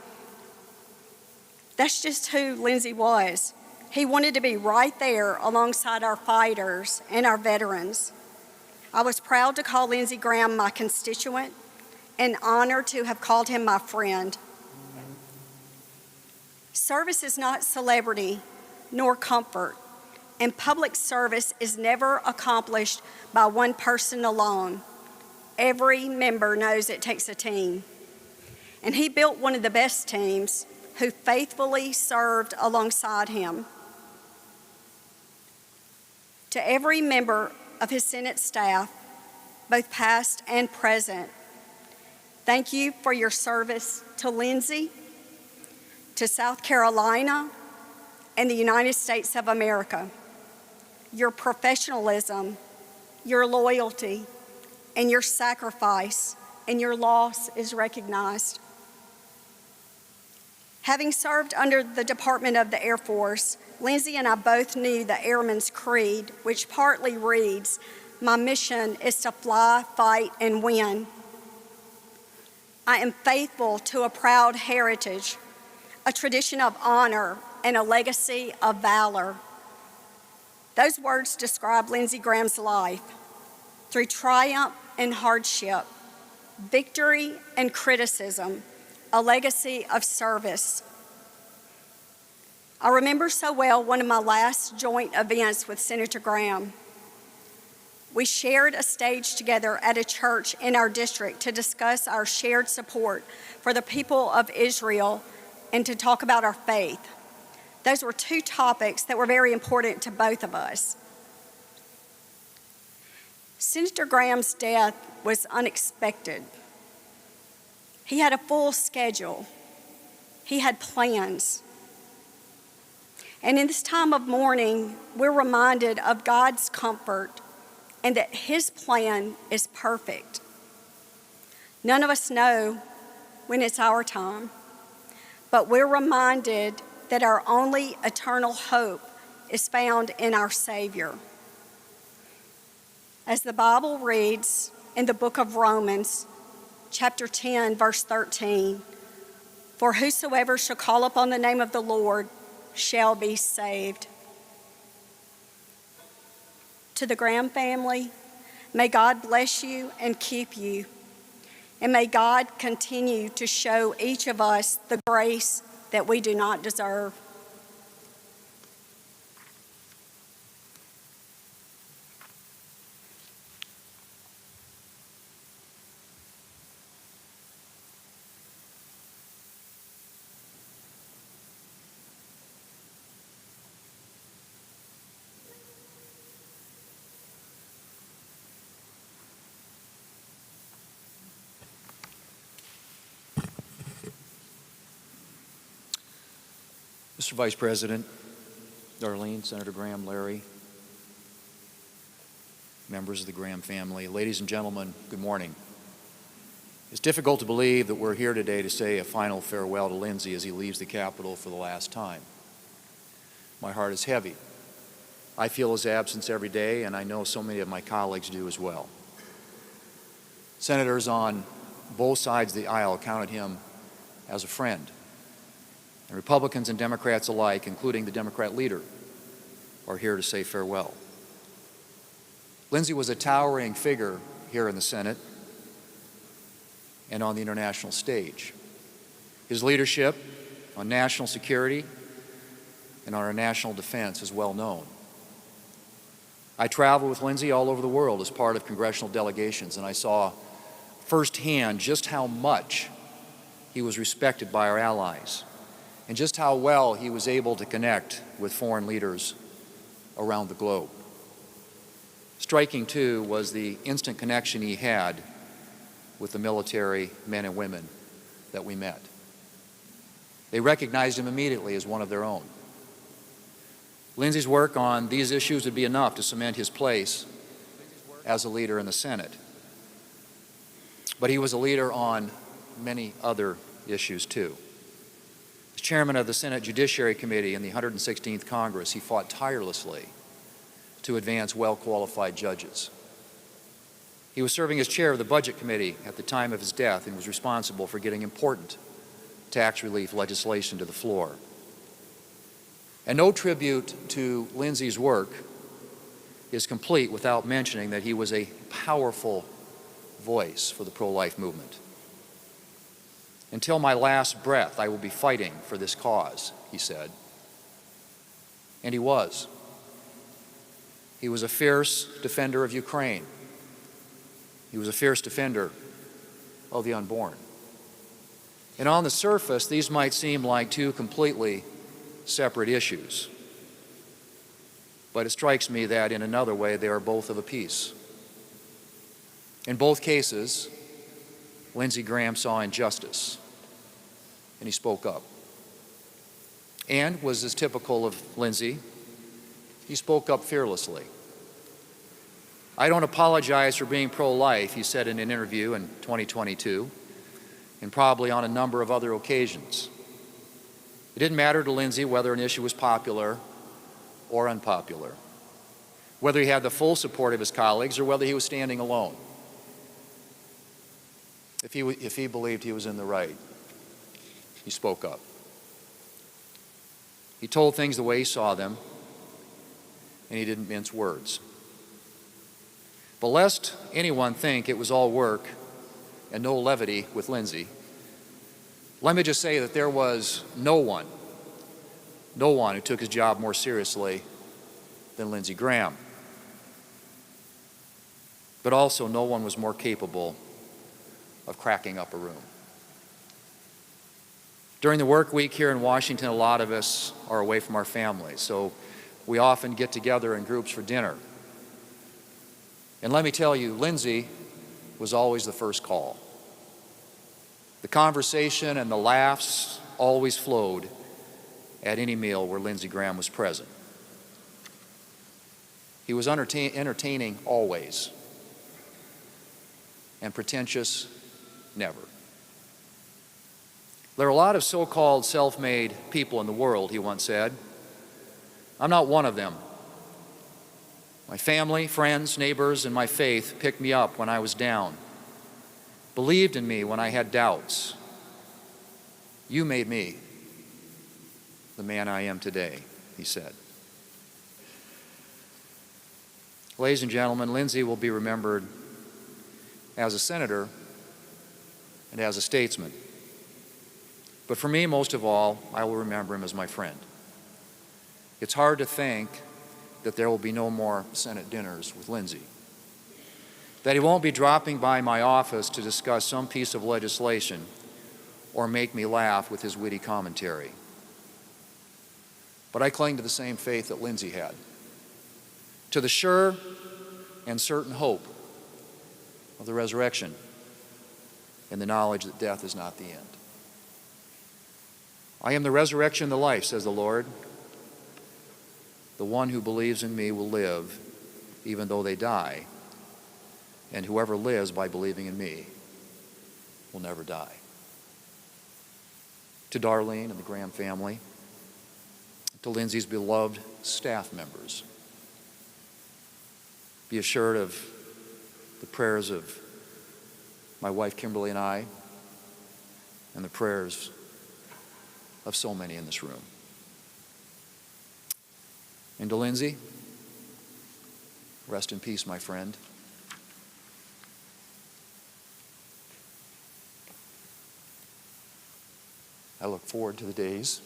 That's just who Lindsey was. He wanted to be right there alongside our fighters and our veterans. I was proud to call Lindsey Graham my constituent and honored to have called him my friend. Service is not celebrity nor comfort, and public service is never accomplished by one person alone. Every member knows it takes a team. And he built one of the best teams who faithfully served alongside him. To every member of his Senate staff, both past and present, thank you for your service to Lindsey, to South Carolina, and the United States of America. Your professionalism, your loyalty, and your sacrifice and your loss is recognized. Having served under the Department of the Air Force, Lindsey and I both knew the Airman's Creed, which partly reads, "My mission is to fly, fight, and win." I am faithful to a proud heritage, a tradition of honor, and a legacy of valor. Those words describe Lindsey Graham's life. Through triumph and hardship, victory and criticism, a legacy of service. I remember so well one of my last joint events with Senator Graham. We shared a stage together at a church in our district to discuss our shared support for the people of Israel and to talk about our faith. Those were two topics that were very important to both of us. Senator Graham's death was unexpected. He had a full schedule. He had plans. And in this time of mourning, we're reminded of God's comfort and that His plan is perfect. None of us know when it's our time, but we're reminded that our only eternal hope is found in our Savior. As the Bible reads in the book of Romans, chapter 10, verse 13, "For whosoever shall call upon the name of the Lord shall be saved." To the Graham family, may God bless you and keep you. And may God continue to show each of us the grace that we do not deserve. Mr. Vice President, Darlene, Senator Graham, Larry, members of the Graham family, ladies and gentlemen, good morning. It's difficult to believe that we're here today to say a final farewell to Lindsey as he leaves the Capitol for the last time. My heart is heavy. I feel his absence every day, and I know so many of my colleagues do as well. Senators on both sides of the aisle counted him as a friend. And Republicans and Democrats alike, including the Democrat leader, are here to say farewell. Lindsey was a towering figure here in the Senate and on the international stage. His leadership on national security and on our national defense is well known. I traveled with Lindsey all over the world as part of congressional delegations, and I saw firsthand just how much he was respected by our allies, and just how well he was able to connect with foreign leaders around the globe. Striking, too, was the instant connection he had with the military men and women that we met. They recognized him immediately as one of their own. Lindsey's work on these issues would be enough to cement his place as a leader in the Senate. But he was a leader on many other issues, too. As chairman of the Senate Judiciary Committee in the 116th Congress, he fought tirelessly to advance well-qualified judges. He was serving as chair of the Budget Committee at the time of his death and was responsible for getting important tax relief legislation to the floor. And no tribute to Lindsey's work is complete without mentioning that he was a powerful voice for the pro-life movement. "Until my last breath, I will be fighting for this cause," he said. And he was. He was a fierce defender of Ukraine. He was a fierce defender of the unborn. And on the surface, these might seem like two completely separate issues. But it strikes me that in another way, they are both of a piece. In both cases, Lindsey Graham saw injustice, and he spoke up. And, was as typical of Lindsey, he spoke up fearlessly. "I don't apologize for being pro-life," he said in an interview in 2022, and probably on a number of other occasions. It didn't matter to Lindsey whether an issue was popular or unpopular, whether he had the full support of his colleagues or whether he was standing alone. If he believed he was in the right, he spoke up. He told things the way he saw them, and he didn't mince words. But lest anyone think it was all work and no levity with Lindsey, let me just say that there was no one who took his job more seriously than Lindsey Graham. But also no one was more capable of cracking up a room. During the work week here in Washington, a lot of us are away from our families, so we often get together in groups for dinner. And let me tell you, Lindsey was always the first call. The conversation and the laughs always flowed at any meal where Lindsey Graham was present. He was entertaining always, and pretentious never. There are a lot of so-called self-made people in the world, he once said. I'm not one of them. My family, friends, neighbors, and my faith picked me up when I was down, believed in me when I had doubts. You made me the man I am today, he said. Ladies and gentlemen, Lindsey will be remembered as a senator and as a statesman. But for me, most of all, I will remember him as my friend. It's hard to think that there will be no more Senate dinners with Lindsey, that he won't be dropping by my office to discuss some piece of legislation or make me laugh with his witty commentary. But I cling to the same faith that Lindsey had, to the sure and certain hope of the resurrection and the knowledge that death is not the end. I am the resurrection and the life, says the Lord. The one who believes in me will live even though they die, and whoever lives by believing in me will never die. To Darlene and the Graham family, to Lindsey's beloved staff members, be assured of the prayers of my wife Kimberly and I, and the prayers of so many in this room. And to Lindsey, rest in peace, my friend. I look forward to the days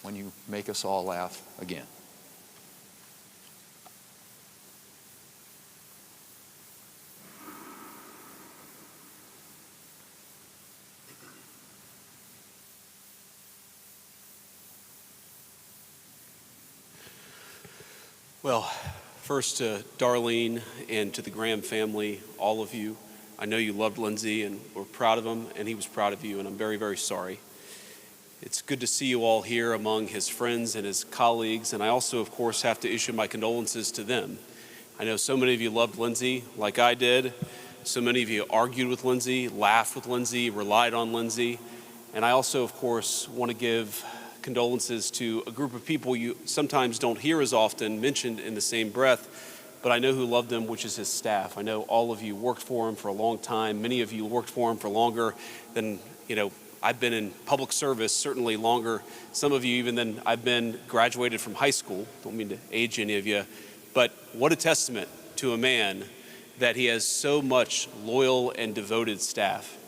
when you make us all laugh again. Well, first to Darlene and to the Graham family, all of you, I know you loved Lindsey and were proud of him, and he was proud of you, and I'm very, very sorry. It's good to see you all here among his friends and his colleagues, and I also, of course, have to issue my condolences to them. I know so many of you loved Lindsey like I did. So many of you argued with Lindsey, laughed with Lindsey, relied on Lindsey, and I also, of course, want to give condolences to a group of people you sometimes don't hear as often mentioned in the same breath, but I know who loved him, which is his staff. I know all of you worked for him for a long time. Many of you worked for him for longer than, I've been in public service, certainly longer. Some of you even than I've been graduated from high school. Don't mean to age any of you, but what a testament to a man that he has so much loyal and devoted staff.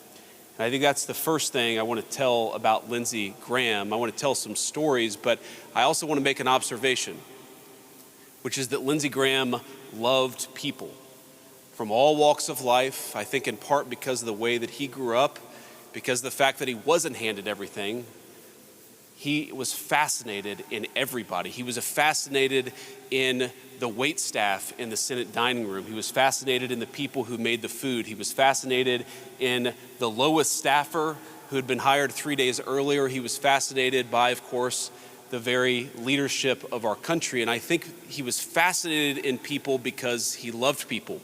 And I think that's the first thing I want to tell about Lindsey Graham. I want to tell some stories, but I also want to make an observation, which is that Lindsey Graham loved people from all walks of life. I think in part because of the way that he grew up, because of the fact that he wasn't handed everything. He was fascinated in everybody. He was fascinated in the wait staff in the Senate dining room. He was fascinated in the people who made the food. He was fascinated in the lowest staffer who had been hired 3 days earlier. He was fascinated by, of course, the very leadership of our country. And I think he was fascinated in people because he loved people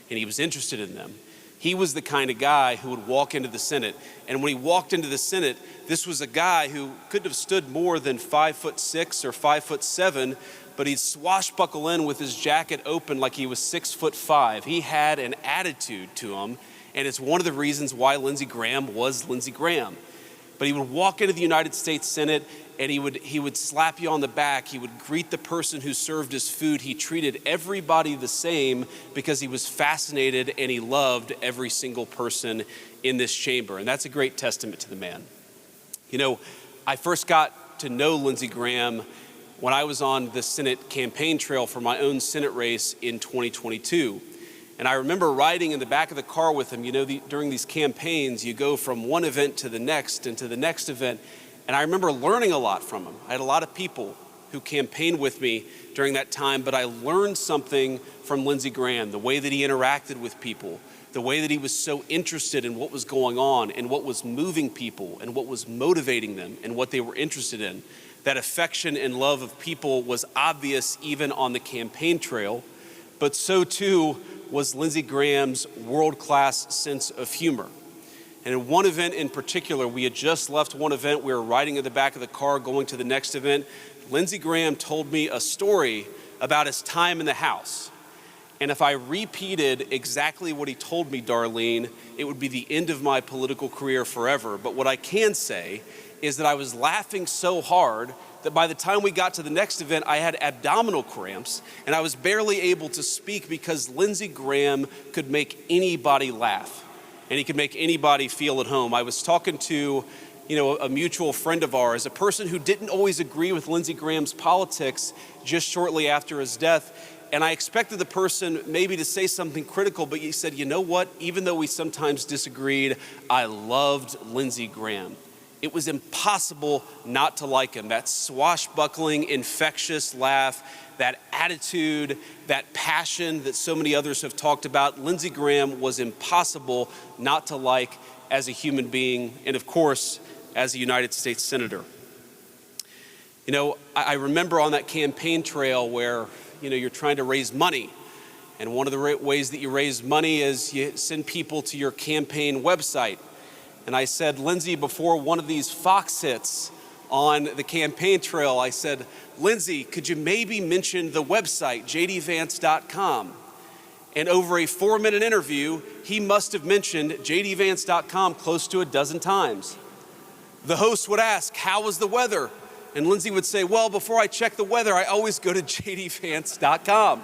and he was interested in them. He was the kind of guy who would walk into the Senate. And when he walked into the Senate, this was a guy who couldn't have stood more than 5'6" or 5'7", but he'd swashbuckle in with his jacket open like he was 6'5". He had an attitude to him, and it's one of the reasons why Lindsey Graham was Lindsey Graham. But he would walk into the United States Senate, and he would slap you on the back. He would greet the person who served his food. He treated everybody the same because he was fascinated and he loved every single person in this chamber. And that's a great testament to the man. I first got to know Lindsey Graham when I was on the Senate campaign trail for my own Senate race in 2022. And I remember riding in the back of the car with him. During these campaigns, you go from one event to the next and to the next event. And I remember learning a lot from him. I had a lot of people who campaigned with me during that time, but I learned something from Lindsey Graham, the way that he interacted with people, the way that he was so interested in what was going on and what was moving people and what was motivating them and what they were interested in. That affection and love of people was obvious even on the campaign trail, but so too was Lindsey Graham's world-class sense of humor. And in one event in particular, we had just left one event, we were riding in the back of the car going to the next event. Lindsey Graham told me a story about his time in the House. And if I repeated exactly what he told me, Darlene, it would be the end of my political career forever. But what I can say is that I was laughing so hard that by the time we got to the next event, I had abdominal cramps and I was barely able to speak because Lindsey Graham could make anybody laugh and he could make anybody feel at home. I was talking to, a mutual friend of ours, a person who didn't always agree with Lindsey Graham's politics just shortly after his death. And I expected the person maybe to say something critical, but he said, you know what? Even though we sometimes disagreed, I loved Lindsey Graham. It was impossible not to like him. That swashbuckling, infectious laugh, that attitude, that passion that so many others have talked about. Lindsey Graham was impossible not to like as a human being, and of course, as a United States Senator. I remember on that campaign trail where, you're trying to raise money. And one of the ways that you raise money is you send people to your campaign website. And I said, Lindsey, before one of these Fox hits on the campaign trail, I said, Lindsey, could you maybe mention the website, jdvance.com? And over a 4-minute interview, he must have mentioned jdvance.com close to a dozen times. The host would ask, how was the weather? And Lindsey would say, well, before I check the weather, I always go to jdvance.com.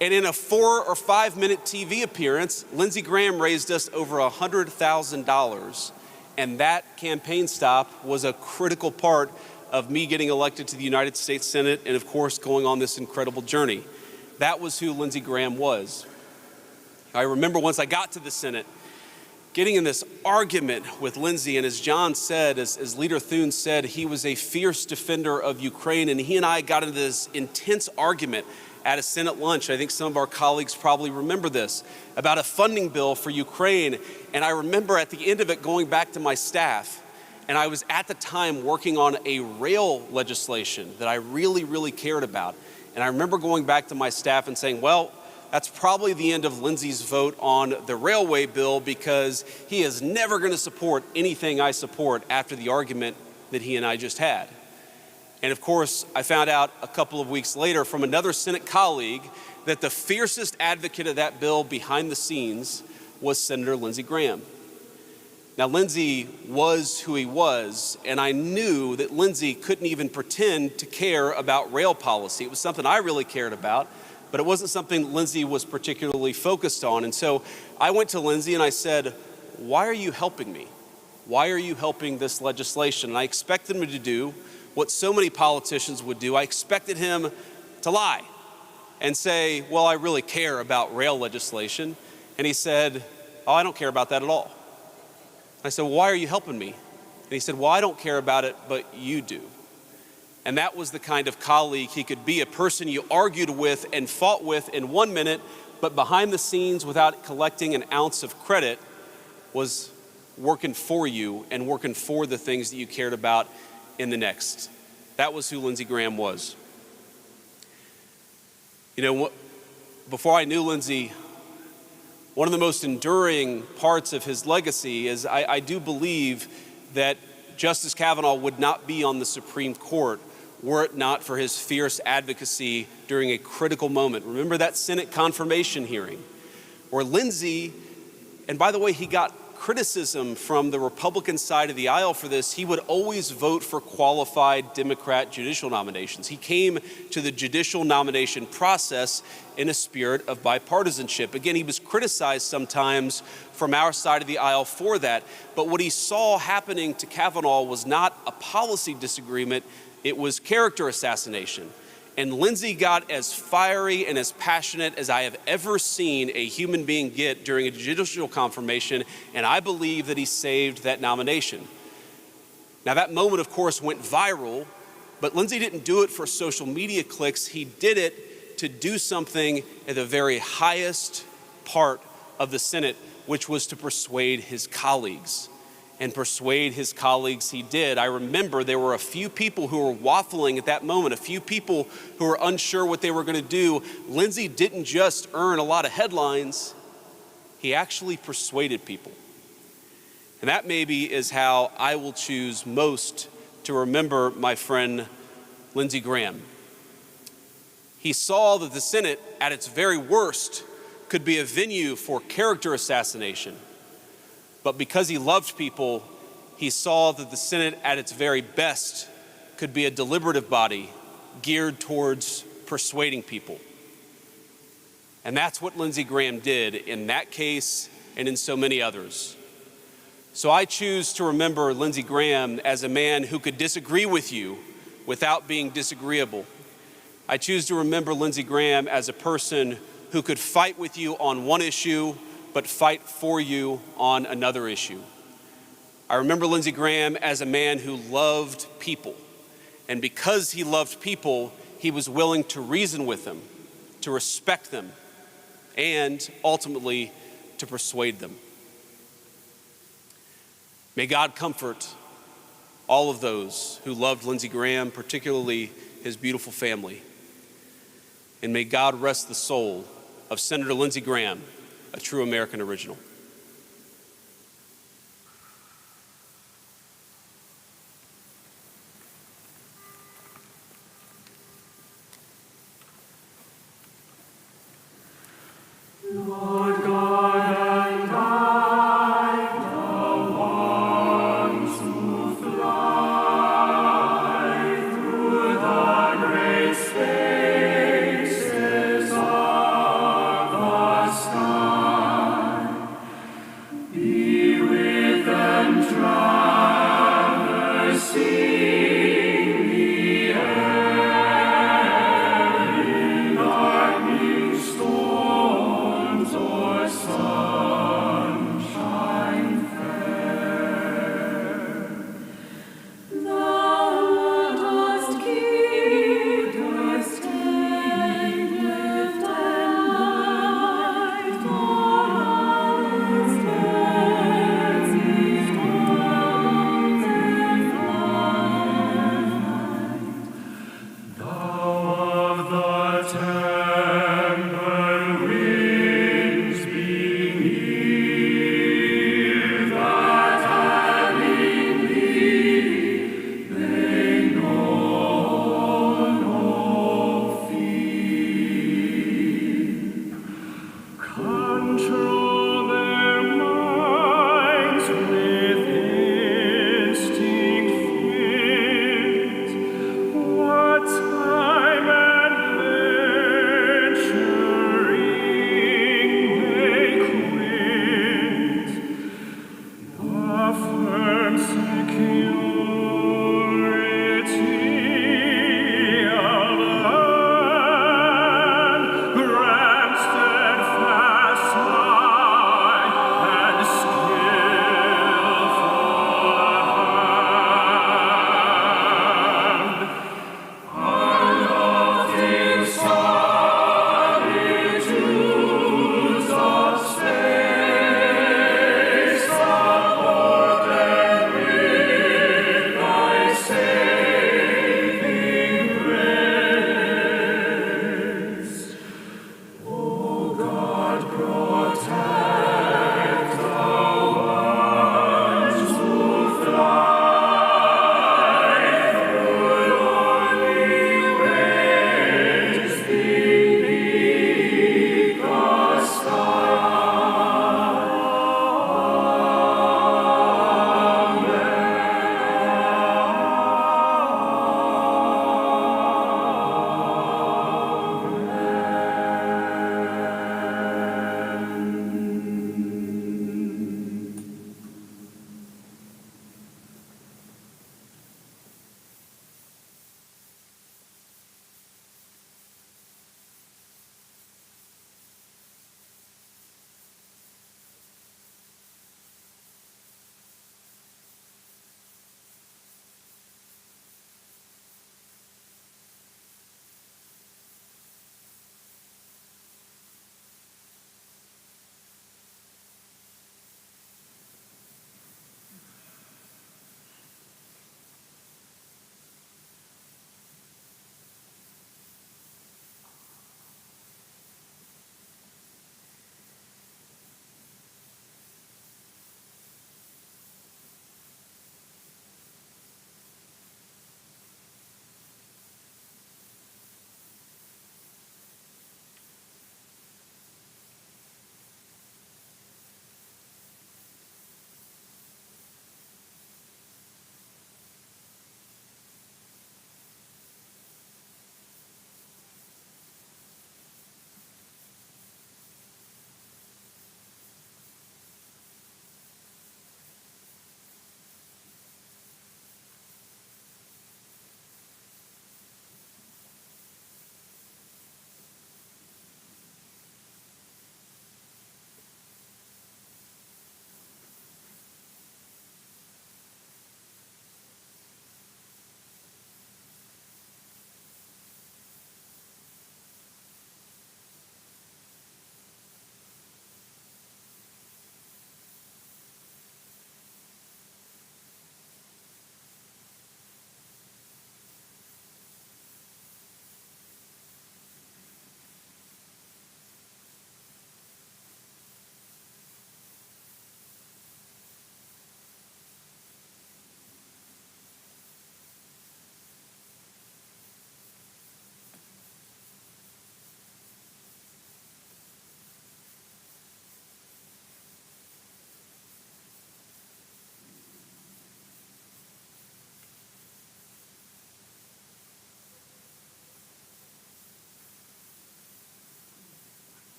And in a 4 or 5 minute TV appearance, Lindsey Graham raised us over $100,000. And that campaign stop was a critical part of me getting elected to the United States Senate and, of course, going on this incredible journey. That was who Lindsey Graham was. I remember once I got to the Senate, getting in this argument with Lindsey, and as John said, as Leader Thune said, he was a fierce defender of Ukraine, and he and I got into this intense argument at a Senate lunch. I think some of our colleagues probably remember this, about a funding bill for Ukraine. And I remember at the end of it going back to my staff, and I was at the time working on a rail legislation that I really, really cared about. And I remember going back to my staff and saying, well, that's probably the end of Lindsey's vote on the railway bill because he is never going to support anything I support after the argument that he and I just had. And of course, I found out a couple of weeks later from another Senate colleague that the fiercest advocate of that bill behind the scenes was Senator Lindsey Graham. Now, Lindsey was who he was, and I knew that Lindsey couldn't even pretend to care about rail policy. It was something I really cared about, but it wasn't something Lindsey was particularly focused on. And so I went to Lindsey and I said, why are you helping me? Why are you helping this legislation? And I expected him to do what so many politicians would do. I expected him to lie and say, well, I really care about rail legislation. And he said, oh, I don't care about that at all. I said, well, why are you helping me? And he said, well, I don't care about it, but you do. And that was the kind of colleague he could be, a person you argued with and fought with in 1 minute, but behind the scenes, without collecting an ounce of credit, was working for you and working for the things that you cared about in the next. That was who Lindsey Graham was. Before I knew Lindsey, one of the most enduring parts of his legacy is I do believe that Justice Kavanaugh would not be on the Supreme Court were it not for his fierce advocacy during a critical moment. Remember that Senate confirmation hearing where Lindsey, and by the way, he got criticism from the Republican side of the aisle for this. He would always vote for qualified Democrat judicial nominations. He came to the judicial nomination process in a spirit of bipartisanship. Again, he was criticized sometimes from our side of the aisle for that, but what he saw happening to Kavanaugh was not a policy disagreement, it was character assassination. And Lindsey got as fiery and as passionate as I have ever seen a human being get during a judicial confirmation, and I believe that he saved that nomination. Now, that moment, of course, went viral But Lindsey didn't do it for social media clicks. He did it to do something at the very highest part of the Senate, which was to persuade his colleagues. And persuade his colleagues he did. I remember there were a few people who were waffling at that moment, a few people who were unsure what they were going to do. Lindsey didn't just earn a lot of headlines, he actually persuaded people. And that maybe is how I will choose most to remember my friend Lindsey Graham. He saw that the Senate, at its very worst, could be a venue for character assassination. But because he loved people, he saw that the Senate at its very best could be a deliberative body geared towards persuading people. And that's what Lindsey Graham did in that case and in so many others. So I choose to remember Lindsey Graham as a man who could disagree with you without being disagreeable. I choose to remember Lindsey Graham as a person who could fight with you on one issue but fight for you on another issue. I remember Lindsey Graham as a man who loved people. And because he loved people, he was willing to reason with them, to respect them, and ultimately to persuade them. May God comfort all of those who loved Lindsey Graham, particularly his beautiful family. And may God rest the soul of Senator Lindsey Graham, a true American original. Lord God and I, the ones who fly through the great spaces of the sky, be with them traversing the air in darkening storms or sunshine fair. Thou dost keep, dost take, lift and guide for us birds, these storms and flight. Thou of the tempered winds be near, that having thee they know no fear. Control their minds with instinct fit, what time and venturing they quit, the firm security of land, grant steadfast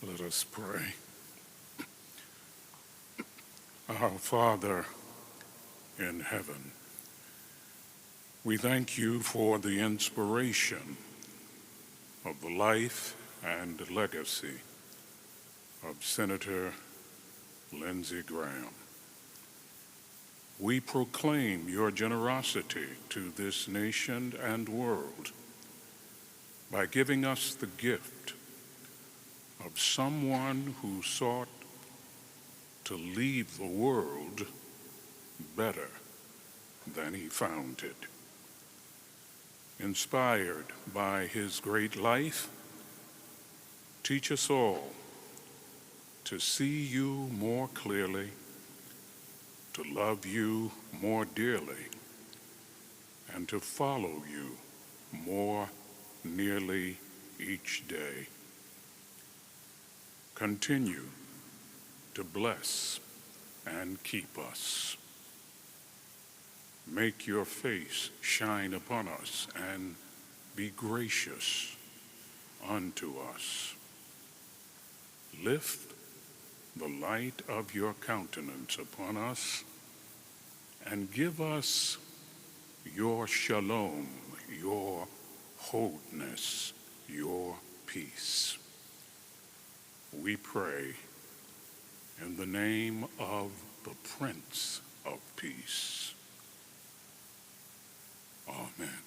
Let us pray. Our Father in heaven, we thank you for the inspiration of the life and legacy of Senator Lindsey Graham. We proclaim your generosity to this nation and world by giving us the gift of someone who sought to leave the world better than he found it. Inspired by his great life, teach us all to see you more clearly, to love you more dearly, and to follow you more nearly each day. Continue to bless and keep us. Make your face shine upon us and be gracious unto us. Lift the light of your countenance upon us and give us your shalom, your wholeness, your peace. We pray in the name of the Prince of Peace. Amen.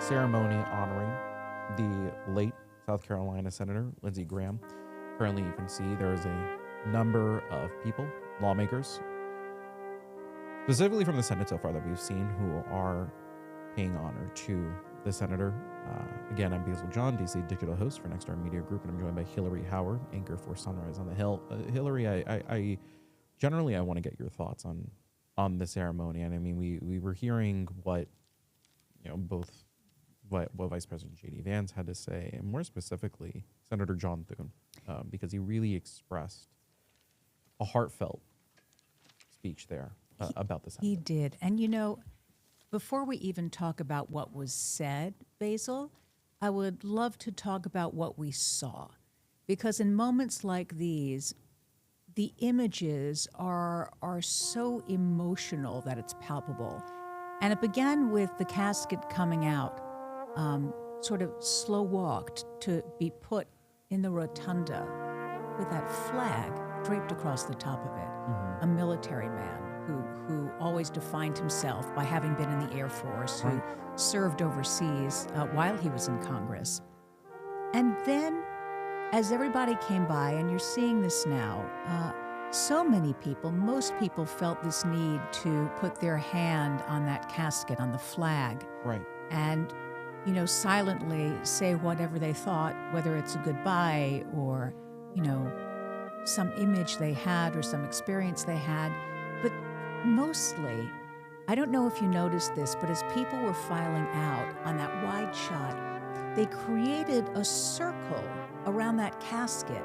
ceremony honoring the late South Carolina Senator Lindsey Graham. Currently, you can see there is a number of people, lawmakers, specifically from the Senate so far that we've seen, who are paying honor to the senator. Again, I'm Basil John, DC digital host for Nexstar Media Group, and I'm joined by Hillary Howard, anchor for Sunrise on the Hill. Hillary, I generally want to get your thoughts on the ceremony. And I mean, we were hearing what, both what Vice President J.D. Vance had to say, and more specifically, Senator John Thune, because he really expressed a heartfelt speech there about the Senate. He did. And before we even talk about what was said, Basil, I would love to talk about what we saw. Because in moments like these, the images are so emotional that it's palpable. And it began with the casket coming out, sort of slow walked to be put in the rotunda with that flag draped across the top of it. A military man who always defined himself by having been in the Air Force, who served overseas while he was in Congress. And then, as everybody came by, and you're seeing this now, so many people, most people felt this need to put their hand on that casket, on the flag. Right. And, silently say whatever they thought, whether it's a goodbye or, some image they had or some experience they had. But mostly, I don't know if you noticed this, but as people were filing out on that wide shot, they created a circle around that casket.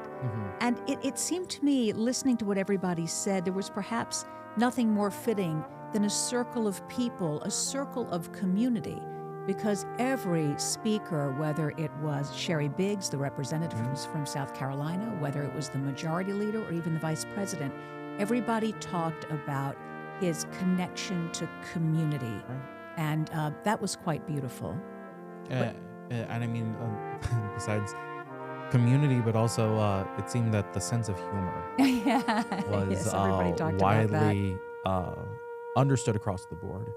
And it seemed to me, listening to what everybody said, there was perhaps nothing more fitting than a circle of people, a circle of community, because every speaker, whether it was Sherry Biggs, the representative from South Carolina, whether it was the majority leader or even the vice president, everybody talked about his connection to community. And that was quite beautiful. And I mean, besides community, but also it seemed that the sense of humor was widely understood across the board.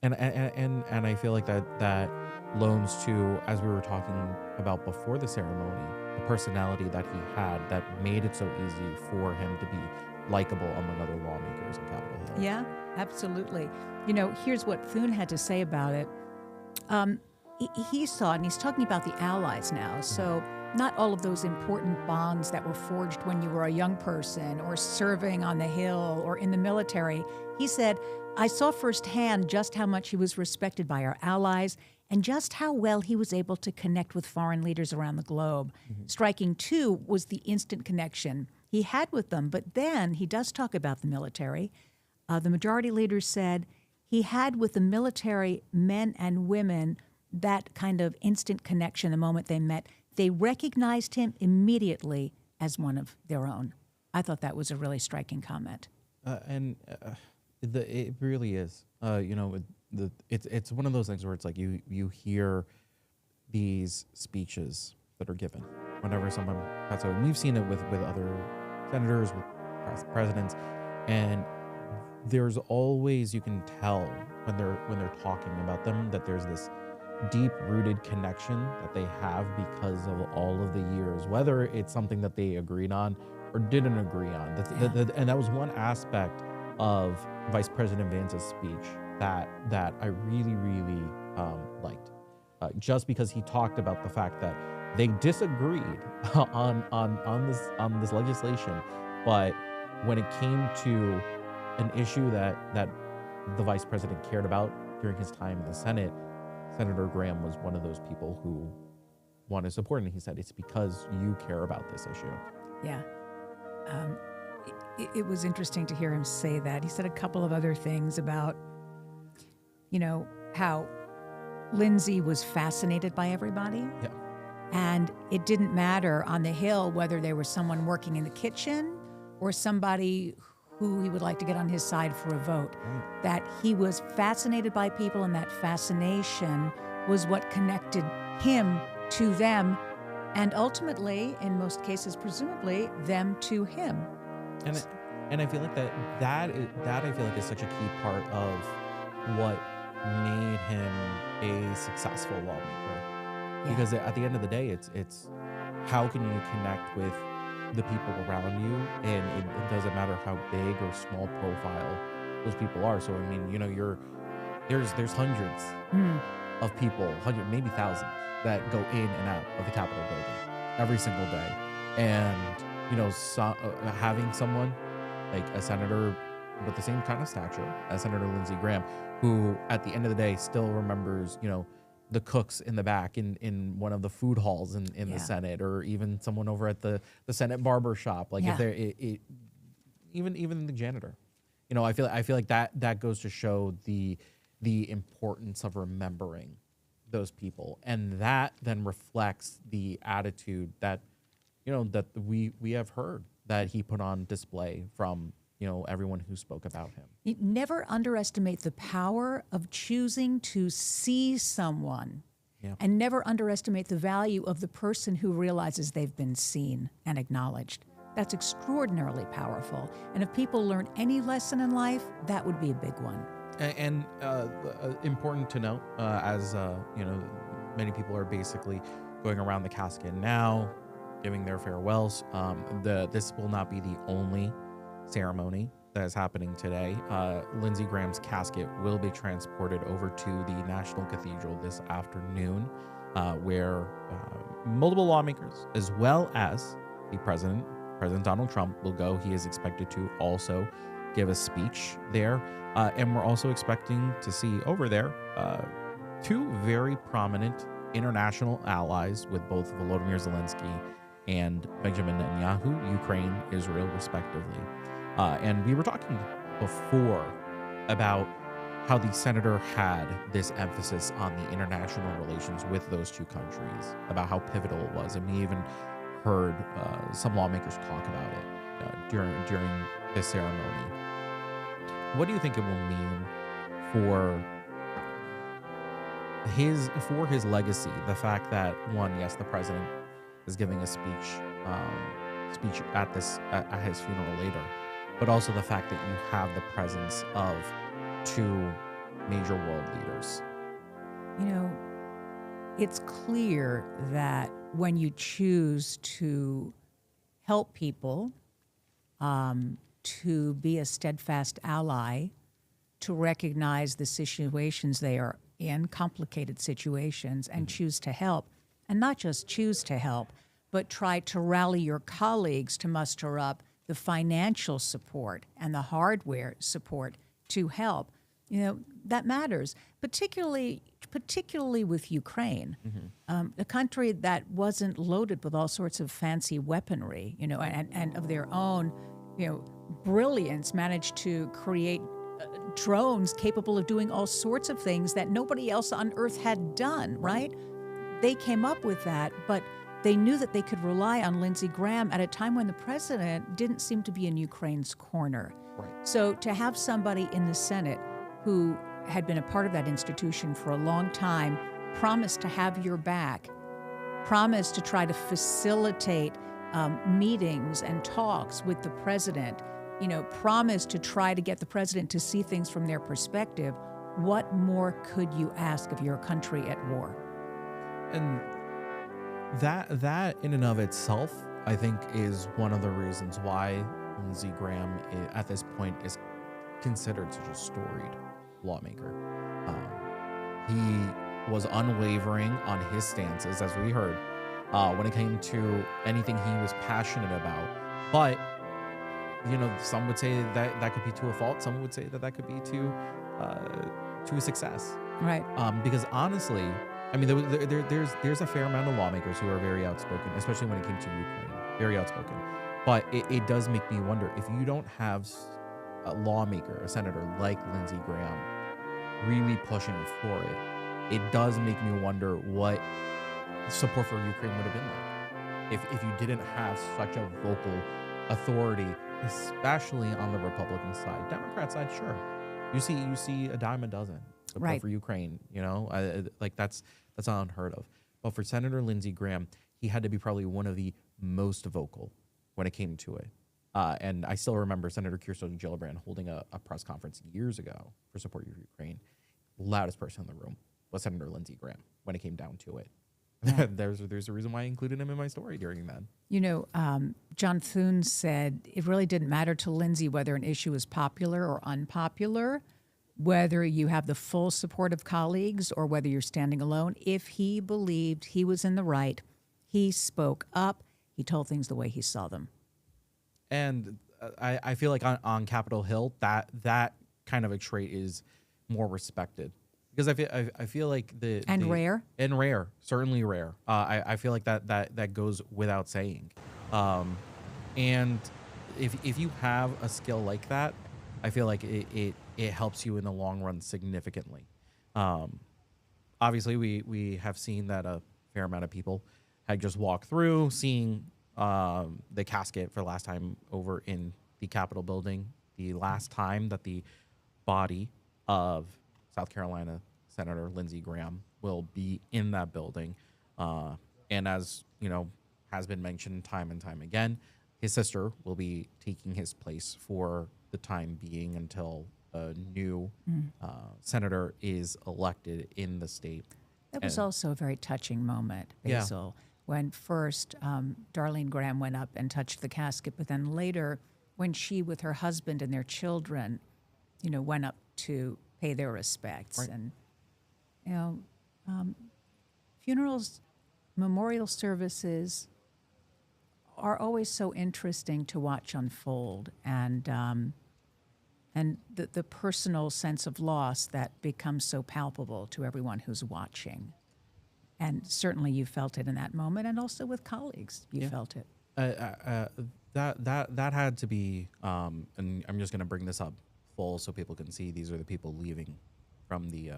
And I feel like that loans to, as we were talking about before the ceremony, the personality that he had that made it so easy for him to be likable among other lawmakers in Capitol Hill. Yeah, absolutely. Here's what Thune had to say about it. He saw, and he's talking about the allies now, so not all of those important bonds that were forged when you were a young person or serving on the Hill or in the military. He said, I saw firsthand just how much he was respected by our allies and just how well he was able to connect with foreign leaders around the globe. Striking, too, was the instant connection he had with them. But then he does talk about the military. The majority leader said he had with the military men and women that kind of instant connection the moment they met. They recognized him immediately as one of their own. I thought that was a really striking comment. It really is. It's one of those things where it's like you hear these speeches that are given whenever someone passes away. And we've seen it with other senators, with presidents, and there's always, you can tell when they're talking about them, that there's this deep-rooted connection that they have because of all of the years, whether it's something that they agreed on or didn't agree on. And that was one aspect of Vice President Vance's speech that I really liked, just because he talked about the fact that they disagreed on this legislation, but when it came to an issue that the vice president cared about during his time in the Senate, Senator Graham was one of those people who wanted support, and he said, it's because you care about this issue. Yeah. It was interesting to hear him say that. He said a couple of other things about, how Lindsey was fascinated by everybody. Yeah. And it didn't matter on the Hill whether there was someone working in the kitchen or somebody who he would like to get on his side for a vote. Right. That he was fascinated by people, and that fascination was what connected him to them, and ultimately, in most cases, presumably, them to him. And I feel like that I feel like is such a key part of what made him a successful lawmaker. Because at the end of the day, it's how can you connect with the people around you, and it doesn't matter how big or small profile those people are. So I mean, you know, there's hundreds of people, maybe thousands, that go in and out of the Capitol building every single day, and you know, having someone like a senator with the same kind of stature as Senator Lindsey Graham, who at the end of the day still remembers, you know, the cooks in the back in one of the food halls in the Senate, or even someone over at the Senate barber shop. Like if they're even the janitor, you know, I feel like that goes to show the importance of remembering those people, and that then reflects the attitude that, you know, that we have heard that he put on display from, you know, everyone who spoke about him. You never underestimate the power of choosing to see someone, and never underestimate the value of the person who realizes they've been seen and acknowledged. That's extraordinarily powerful. And if people learn any lesson in life, that would be a big one. And important to note, as you know, many people are basically going around the casket now, giving their farewells. This will not be the only ceremony that is happening today. Lindsey Graham's casket will be transported over to the National Cathedral this afternoon, where multiple lawmakers, as well as the President Donald Trump, will go. He is expected to also give a speech there. And we're also expecting to see over there two very prominent international allies with both Volodymyr Zelensky and Benjamin Netanyahu, Ukraine, Israel, respectively. And we were talking before about how the senator had this emphasis on the international relations with those two countries, about how pivotal it was. And we even heard some lawmakers talk about it during this ceremony. What do you think it will mean for his legacy? The fact that, one, yes, the president is giving a speech at his funeral later, but also the fact that you have the presence of two major world leaders. You know, it's clear that when you choose to help people, to be a steadfast ally, to recognize the situations they are in, complicated situations, and choose to help, and not just choose to help, but try to rally your colleagues to muster up the financial support and the hardware support to help. You know, that matters, particularly with Ukraine, a country that wasn't loaded with all sorts of fancy weaponry, you know, and of their own, you know, brilliance managed to create drones capable of doing all sorts of things that nobody else on Earth had done, right? They came up with that, but they knew that they could rely on Lindsey Graham at a time when the president didn't seem to be in Ukraine's corner. Right. So to have somebody in the Senate who had been a part of that institution for a long time, promise to have your back, promise to try to facilitate meetings and talks with the president, you know, promise to try to get the president to see things from their perspective. What more could you ask of your country at war? And that in and of itself, I think, is one of the reasons why Lindsey Graham at this point is considered such a storied lawmaker. He was unwavering on his stances, as we heard, when it came to anything he was passionate about. But, you know, some would say that could be to a fault. Some would say that could be to a success. Right. Because honestly, I mean, there's a fair amount of lawmakers who are very outspoken, especially when it came to Ukraine, very outspoken. But it does make me wonder, if you don't have a lawmaker, a senator like Lindsey Graham really pushing for it, it does make me wonder what support for Ukraine would have been like if you didn't have such a vocal authority, especially on the Republican side. Democrat side, sure, you see a dime a dozen support Right. for Ukraine. You know, like that's unheard of. But for Senator Lindsey Graham, he had to be probably one of the most vocal when it came to it. And I still remember Senator Kirsten Gillibrand holding a press conference years ago for support of Ukraine, loudest person in the room was Senator Lindsey Graham when it came down to it. there's a reason why I included him in my story during that. You know, John Thune said it really didn't matter to Lindsey whether an issue was popular or unpopular, whether you have the full support of colleagues or whether you're standing alone. If he believed he was in the right, he spoke up. He told things the way he saw them. And I feel like on Capitol Hill, that kind of a trait is more respected. Because I feel like rare, certainly rare. I feel like that goes without saying. And if you have a skill like that, I feel like it helps you in the long run significantly. Obviously, we have seen that a fair amount of people had just walked through, seeing the casket for the last time over in the Capitol building. The last time that the body of South Carolina Senator Lindsey Graham will be in that building. And as you know, has been mentioned time and time again, his sister will be taking his place for the time being until a new senator is elected in the state. That was also a very touching moment, Basil, when first Darlene Graham went up and touched the casket, but then later when she with her husband and their children, you know, went up to pay their respects. Right. And, you know, funerals, memorial services are always so interesting to watch unfold, and the personal sense of loss that becomes so palpable to everyone who's watching. And certainly you felt it in that moment, and also with colleagues, you felt it. That had to be, and I'm just going to bring this up full so people can see these are the people leaving from the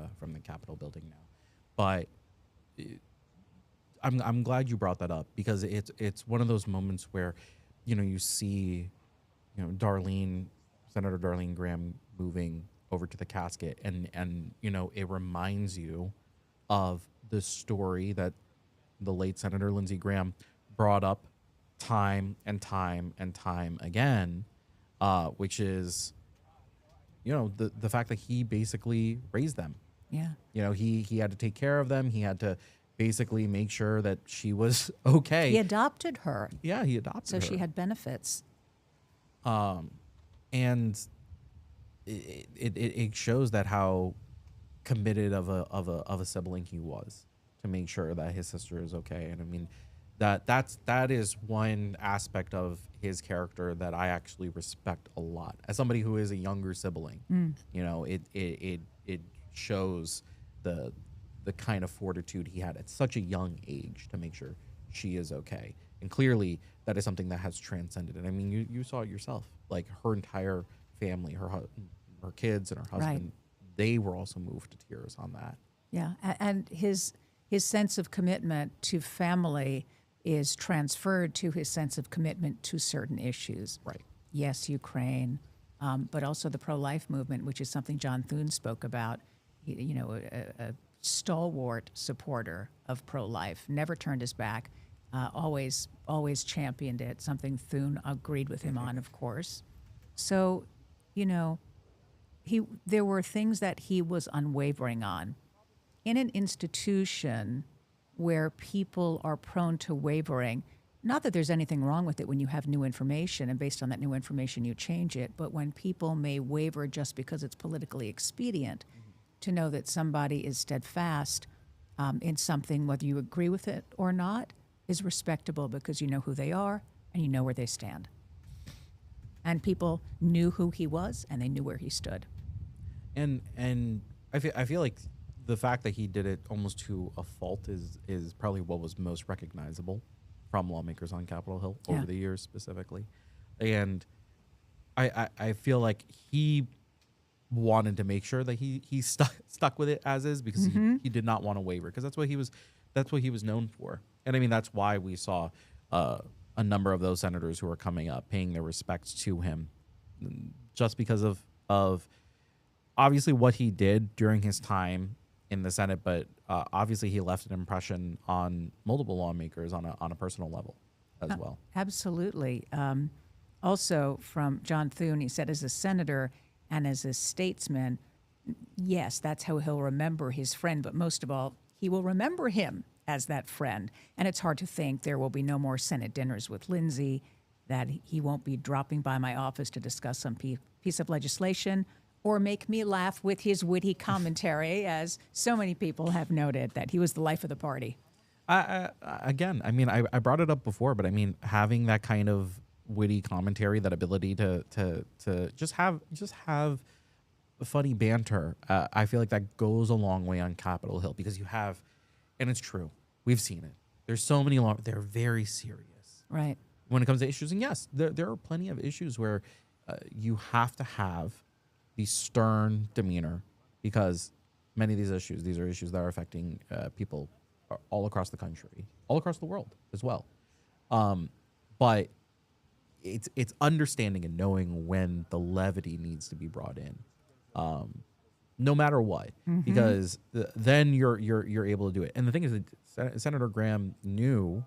Capitol building now. But I'm glad you brought that up, because it's one of those moments where, you know, you see, you know, Senator Darlene Graham moving over to the casket, and you know, it reminds you of the story that the late Senator Lindsey Graham brought up time and time and time again, which is, you know, the fact that he basically raised them. Yeah. You know, he had to take care of them. He had to basically make sure that she was okay. He adopted her. Yeah, he adopted her. So she had benefits. And it shows that how committed of a sibling he was to make sure that his sister is okay. And I mean, that is one aspect of his character that I actually respect a lot. As somebody who is a younger sibling, you know, it shows the kind of fortitude he had at such a young age to make sure she is okay. And clearly that is something that has transcended. And I mean, you saw it yourself, like her entire family, her kids and her husband, they were also moved to tears on that. Yeah, and his sense of commitment to family is transferred to his sense of commitment to certain issues. Right. Yes, Ukraine, but also the pro-life movement, which is something John Thune spoke about. You know, a stalwart supporter of pro-life, never turned his back, always championed it, something Thune agreed with him on, of course. So, you know, there were things that he was unwavering on. In an institution where people are prone to wavering, not that there's anything wrong with it when you have new information and based on that new information you change it, but when people may waver just because it's politically expedient, to know that somebody is steadfast in something, whether you agree with it or not, is respectable because you know who they are and you know where they stand. And people knew who he was and they knew where he stood. And I feel like the fact that he did it almost to a fault is probably what was most recognizable from lawmakers on Capitol Hill over the years specifically. And I feel like he wanted to make sure that he stuck with it as is, because he did not want to waver, because that's what he was known for. And I mean, that's why we saw a number of those senators who are coming up paying their respects to him, just because of obviously what he did during his time in the Senate, but obviously he left an impression on multiple lawmakers on a personal level as well. Absolutely. Also from John Thune, he said, as a senator and as a statesman, yes, that's how he'll remember his friend, but most of all, he will remember him as that friend. And it's hard to think there will be no more Senate dinners with Lindsey, that he won't be dropping by my office to discuss some piece of legislation or make me laugh with his witty commentary, as so many people have noted that he was the life of the party. Again, I mean, I brought it up before, but I mean, having that kind of witty commentary, that ability to just have funny banter, I feel like that goes a long way on Capitol Hill, because you have, and it's true, we've seen it. There's so many they're very serious, Right. when it comes to issues. And yes, there are plenty of issues where you have to have the stern demeanor, because many of these are issues that are affecting people all across the country, all across the world as well. But it's understanding and knowing when the levity needs to be brought in, no matter what, because then you're able to do it. And the thing is that Senator Graham knew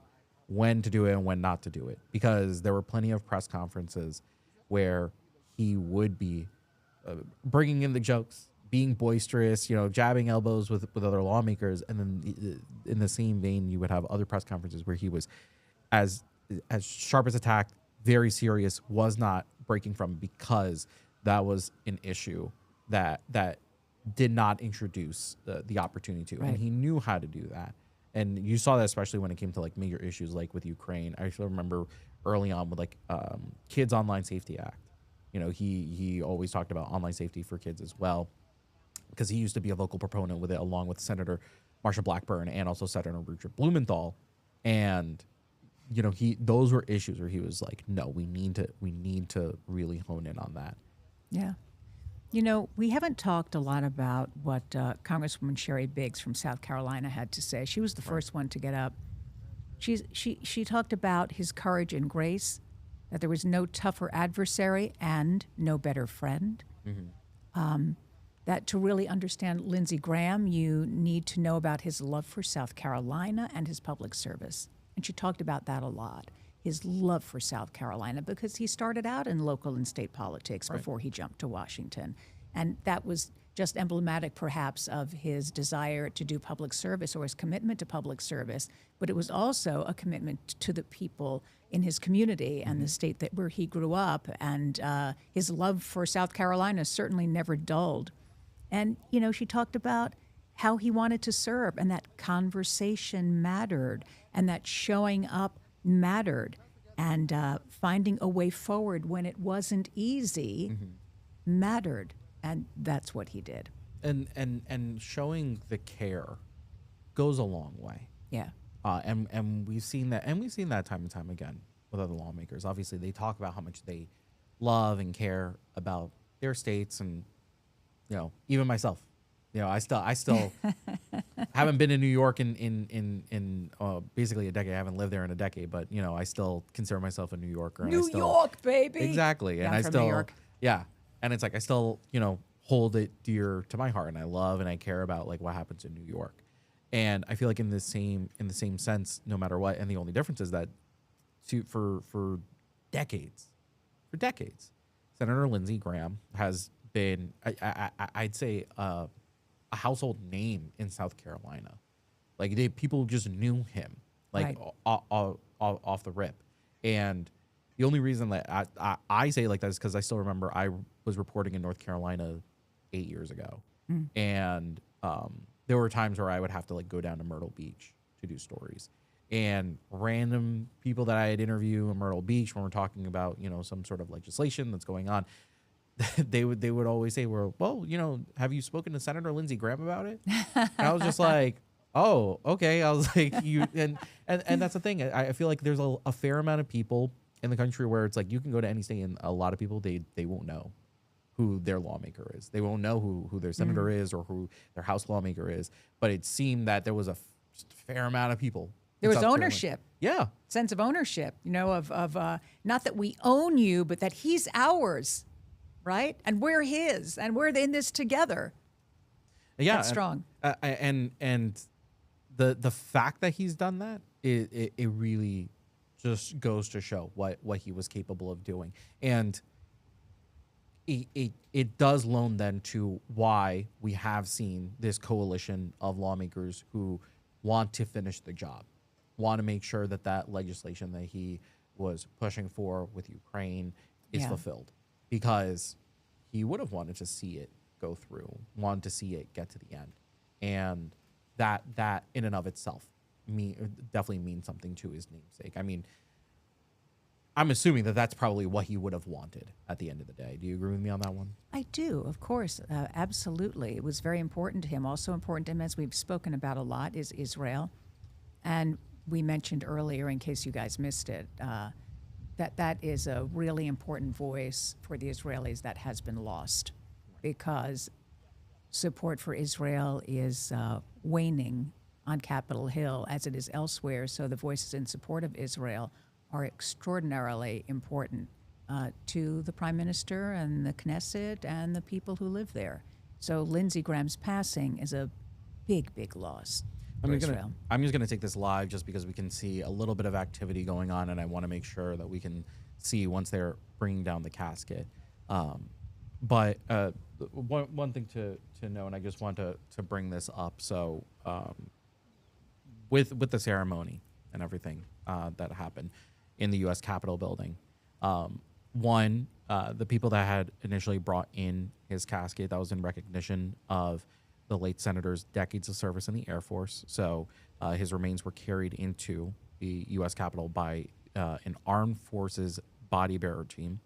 when to do it and when not to do it, because there were plenty of press conferences where he would be bringing in the jokes, being boisterous, jabbing elbows with other lawmakers. And then in the same vein, you would have other press conferences where he was as sharp as attack, very serious, was not breaking from, because that was an issue that did not introduce the opportunity to. Right. And he knew how to do that. And you saw that especially when it came to like major issues like with Ukraine. I still remember early on with like Kids Online Safety Act. He always talked about online safety for kids as well, because he used to be a vocal proponent with it, along with Senator Marsha Blackburn and also Senator Richard Blumenthal. And those were issues where he was like, no, we need to really hone in on that. Yeah. We haven't talked a lot about what Congresswoman Sherry Biggs from South Carolina had to say. She was the first one to get up. She talked about his courage and grace, that there was no tougher adversary and no better friend. That to really understand Lindsey Graham, you need to know about his love for South Carolina and his public service. And she talked about that a lot, his love for South Carolina, because he started out in local and state politics before he jumped to Washington. And that was just emblematic, perhaps, of his desire to do public service, or his commitment to public service. But it was also a commitment to the people in his community and the state where he grew up. And his love for South Carolina certainly never dulled. And, she talked about how he wanted to serve, and that conversation mattered, and that showing up mattered, and finding a way forward when it wasn't easy mattered. And that's what he did. And showing the care goes a long way. Yeah. And we've seen that, time and time again with other lawmakers. Obviously, they talk about how much they love and care about their states, and even myself. I still haven't been in New York in basically a decade. I haven't lived there in a decade, but I still consider myself a New Yorker. And New York, baby. Exactly, and I'm from New York. Yeah, and it's like I still hold it dear to my heart, and I love and I care about like what happens in New York. And I feel like in the same sense, no matter what, and the only difference is that for decades, Senator Lindsey Graham has been, I'd say, a household name in South Carolina. Like people just knew him, like off the rip. And the only reason that I say it like that is because I still remember I was reporting in North Carolina 8 years ago, and there were times where I would have to like go down to Myrtle Beach to do stories, and random people that I had interviewed in Myrtle Beach when we're talking about some sort of legislation that's going on, they would always say, well, have you spoken to Senator Lindsey Graham about it? And I was just like, oh, okay. I was like, and that's the thing. I feel like there's a fair amount of people in the country where it's like you can go to any state and a lot of people they won't know who their lawmaker is. They won't know who their senator is or who their House lawmaker is. But it seemed that there was a fair amount of people. There was ownership. Yeah. Sense of ownership, of not that we own you, but that he's ours. Right? And we're his, and we're in this together. Yeah. That's strong. And the fact that he's done that, it really just goes to show what he was capable of doing. And it does loan then to why we have seen this coalition of lawmakers who want to finish the job, want to make sure that that legislation that he was pushing for with Ukraine is fulfilled, because he would have wanted to see it go through, wanted to see it get to the end, and that in and of itself definitely means something to his namesake. I mean, I'm assuming that that's probably what he would have wanted at the end of the day. Do you agree with me on that one? I do, of course, absolutely. It was very important to him. Also important to him, as we've spoken about a lot, is Israel. And we mentioned earlier, in case you guys missed it, that is a really important voice for the Israelis that has been lost, because support for Israel is waning on Capitol Hill as it is elsewhere. So the voices in support of Israel are extraordinarily important to the Prime Minister and the Knesset and the people who live there. So Lindsey Graham's passing is a big, big loss for Israel. I'm just gonna take this live just because we can see a little bit of activity going on, and I want to make sure that we can see once they're bringing down the casket. But one thing to know, and I just want to bring this up. So with the ceremony and everything that happened in the U.S. Capitol building, the people that had initially brought in his casket, that was in recognition of the late senator's decades of service in the Air Force. So his remains were carried into the U.S. Capitol by an armed forces body bearer team.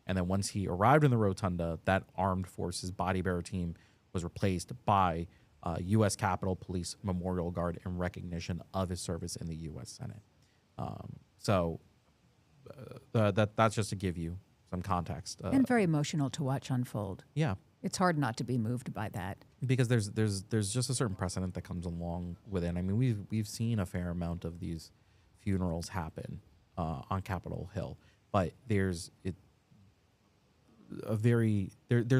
And then once he arrived in the Rotunda, that armed forces body bearer team was replaced by U.S. Capitol Police Memorial Guard in recognition of his service in the U.S. Senate. That's just to give you some context. And very emotional to watch unfold. Yeah. It's hard not to be moved by that. Because there's just a certain precedent that comes along with it. I mean, we've seen a fair amount of these funerals happen on Capitol Hill, but there's a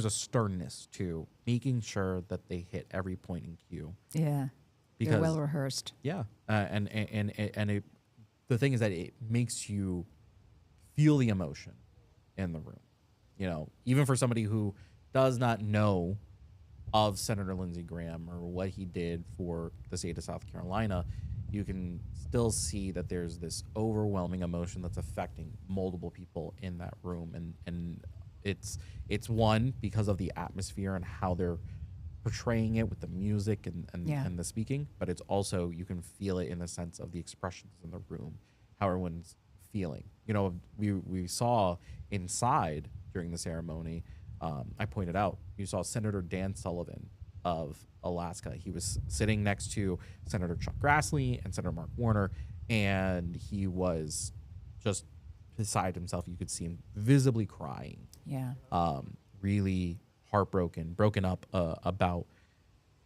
sternness to making sure that they hit every point in cue. Yeah, because they're well rehearsed. Yeah, the thing is that it makes you feel the emotion in the room. You know, even for somebody who does not know of Senator Lindsey Graham or what he did for the state of South Carolina, you can still see that there's this overwhelming emotion that's affecting multiple people in that room, and it's one because of the atmosphere and how they're portraying it with the music and the speaking, but it's also, you can feel it in the sense of the expressions in the room, how everyone's feeling. You know, we saw inside during the ceremony, I pointed out, you saw Senator Dan Sullivan of Alaska. He was sitting next to Senator Chuck Grassley and Senator Mark Warner, and he was just beside himself. You could see him visibly crying. Yeah. Really heartbroken, broken up about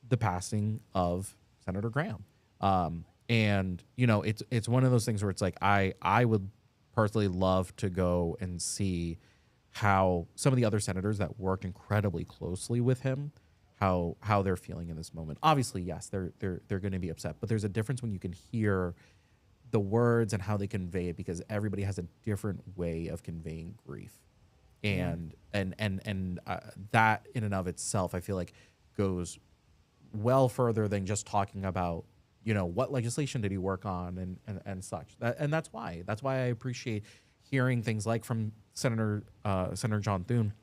the passing of Senator Graham. And you know, it's one of those things where it's like, I would personally love to go and see how some of the other senators that worked incredibly closely with him, how they're feeling in this moment. Obviously, yes, they're going to be upset, but there's a difference when you can hear the words and how they convey it, because everybody has a different way of conveying grief. And that in and of itself, I feel like goes well further than just talking about, you know, what legislation did he work on and such. That's why I appreciate hearing things like from Senator John Thune,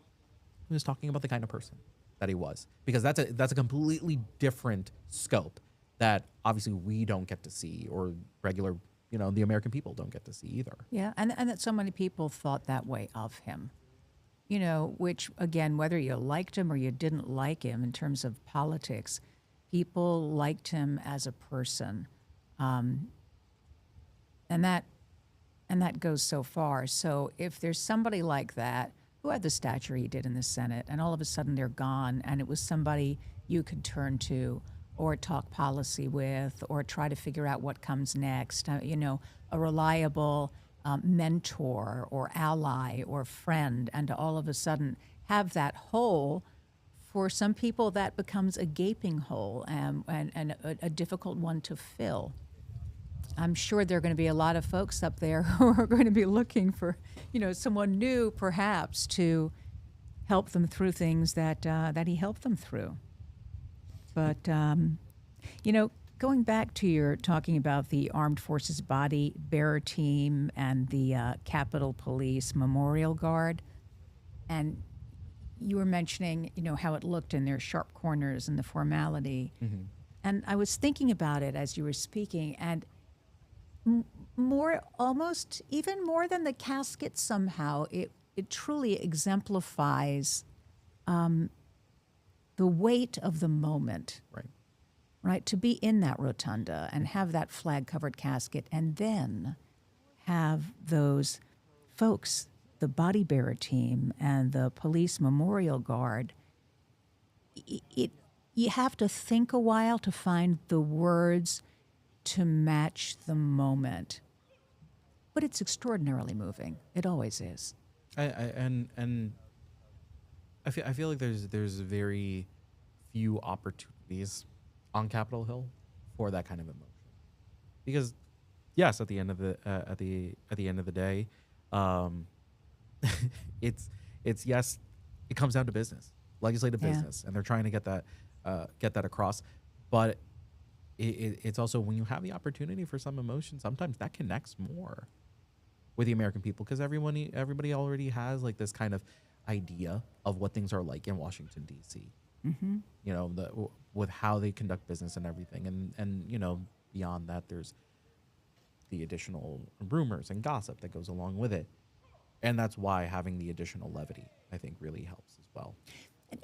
who was talking about the kind of person that he was, because that's a completely different scope that obviously we don't get to see, or regular, you know, the American people don't get to see either. Yeah, and that so many people thought that way of him. You know, which, again, whether you liked him or you didn't like him in terms of politics, people liked him as a person. And that goes so far. So if there's somebody like that, who had the stature he did in the Senate, and all of a sudden they're gone, and it was somebody you could turn to or talk policy with or try to figure out what comes next, you know, a reliable mentor or ally or friend, and to all of a sudden have that hole, for some people that becomes a gaping hole and a difficult one to fill. I'm sure there are going to be a lot of folks up there who are going to be looking for, you know, someone new perhaps to help them through things that he helped them through. But going back to your talking about the Armed Forces Body Bearer Team and the Capitol Police Memorial Guard, and you were mentioning, how it looked in their sharp corners and the formality. Mm-hmm. And I was thinking about it as you were speaking, and almost even more than the casket somehow, it truly exemplifies the weight of the moment. Right, to be in that rotunda and have that flag-covered casket, and then have those folks, the body bearer team and the police memorial guard. You have to think a while to find the words to match the moment, but it's extraordinarily moving. It always is. I feel like there's very few opportunities on Capitol Hill for that kind of emotion, because yes, at the end of the day, it's yes, it comes down to business, legislative business, and they're trying to get that across. But it's also, when you have the opportunity for some emotion, sometimes that connects more with the American people, because everybody already has like this kind of idea of what things are like in Washington, D.C. Mm-hmm. With how they conduct business and everything, and beyond that, there's the additional rumors and gossip that goes along with it, and that's why having the additional levity, I think, really helps as well. And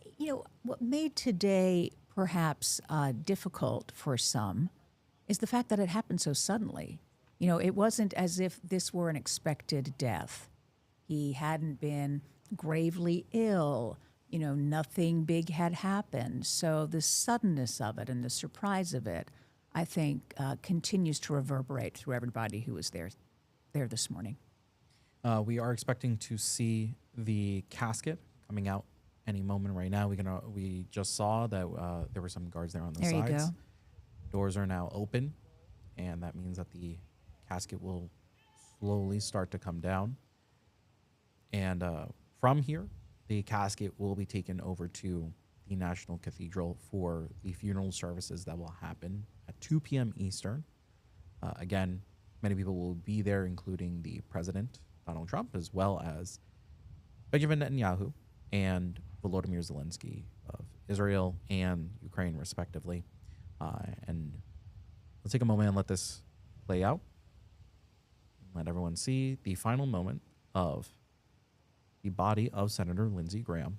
what made today perhaps difficult for some is the fact that it happened so suddenly. It wasn't as if this were an expected death. He hadn't been gravely ill. Nothing big had happened. So the suddenness of it and the surprise of it, I think, continues to reverberate through everybody who was there this morning. We are expecting to see the casket coming out any moment right now. We just saw that there were some guards there on the sides. There you go. Doors are now open, and that means that the casket will slowly start to come down. And from here, the casket will be taken over to the National Cathedral for the funeral services that will happen at 2 p.m. Eastern. Again, many people will be there, including the President, Donald Trump, as well as Benjamin Netanyahu and Volodymyr Zelensky of Israel and Ukraine, respectively. And let's take a moment and let this play out. Let everyone see the final moment of the body of Senator Lindsey Graham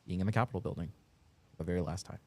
being in the Capitol building for the very last time.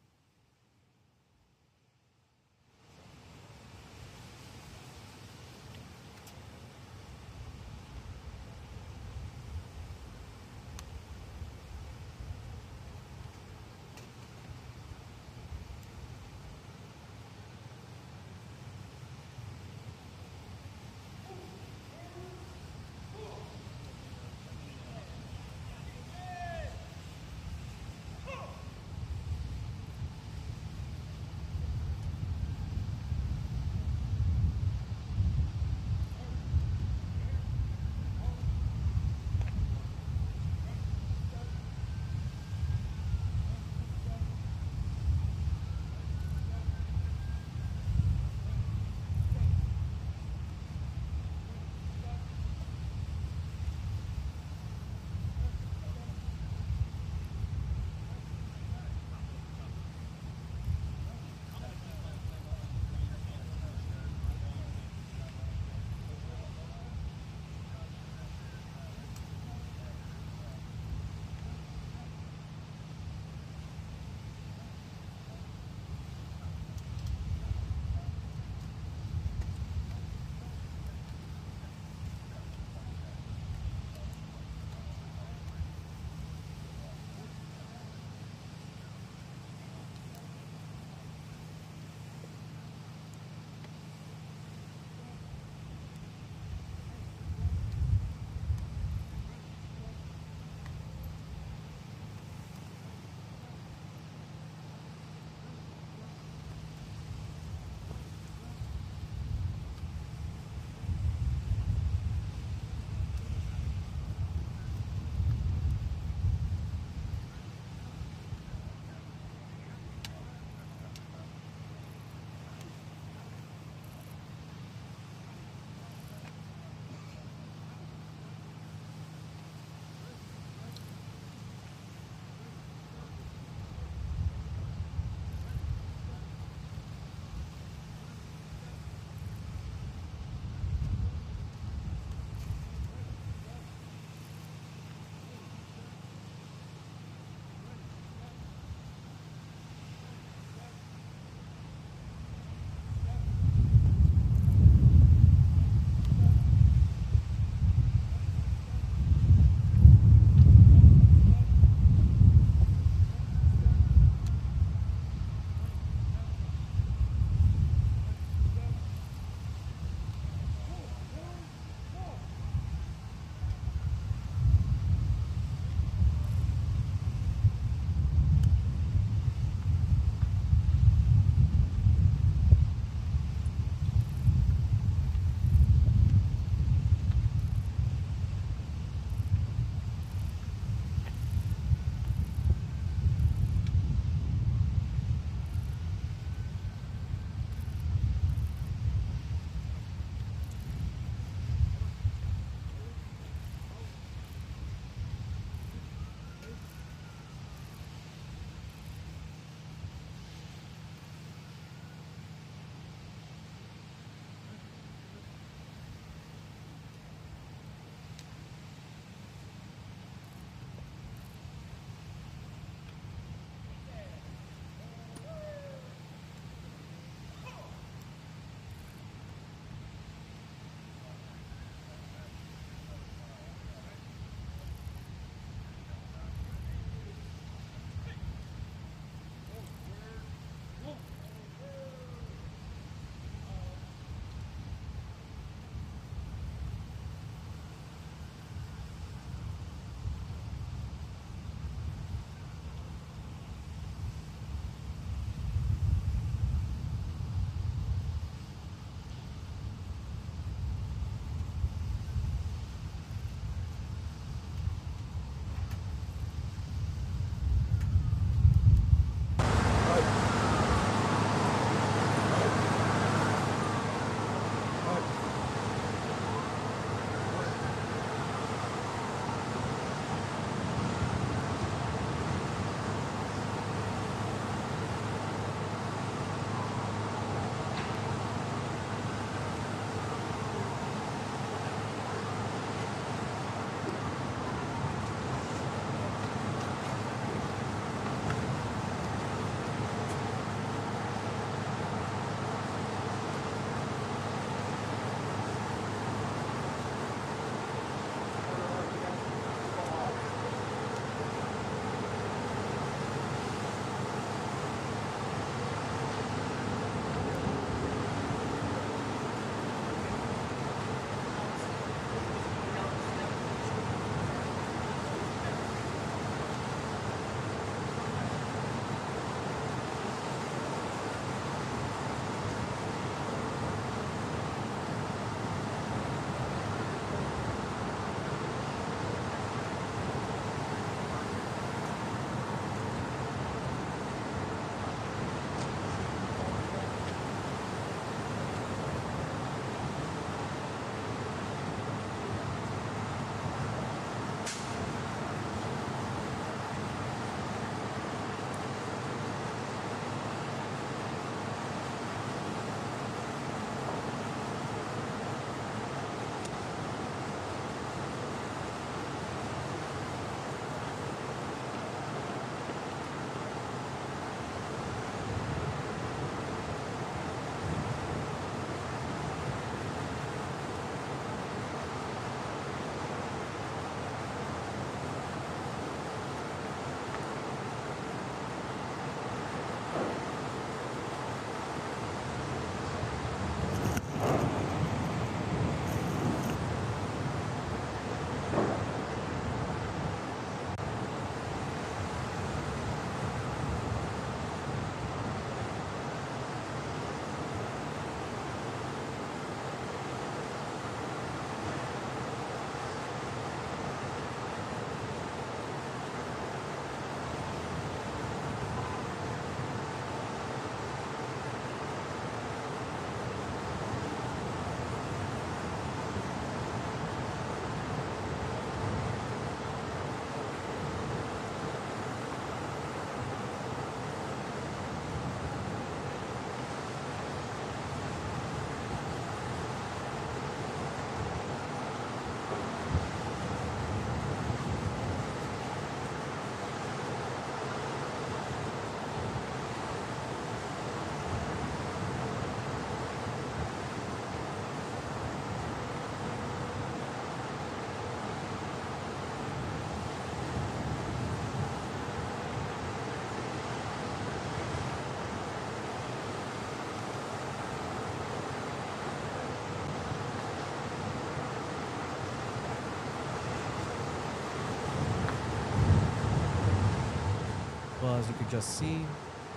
Well, as you could just see,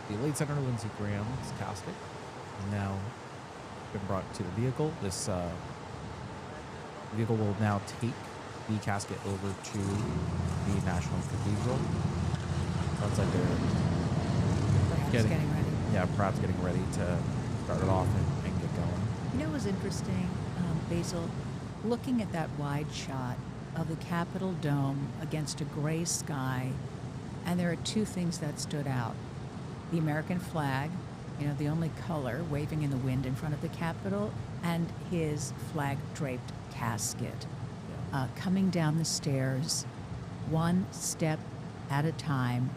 the late Senator Lindsey Graham's casket is now been brought to the vehicle. This vehicle will now take the casket over to the National Cathedral. Sounds like they're Getting ready. Yeah, perhaps getting ready to start it off and get going. You know what was interesting, Basil? Looking at that wide shot of the Capitol dome against a gray sky, and there are two things that stood out. The American flag, the only color waving in the wind in front of the Capitol, and his flag-draped casket. Coming down the stairs, one step at a time,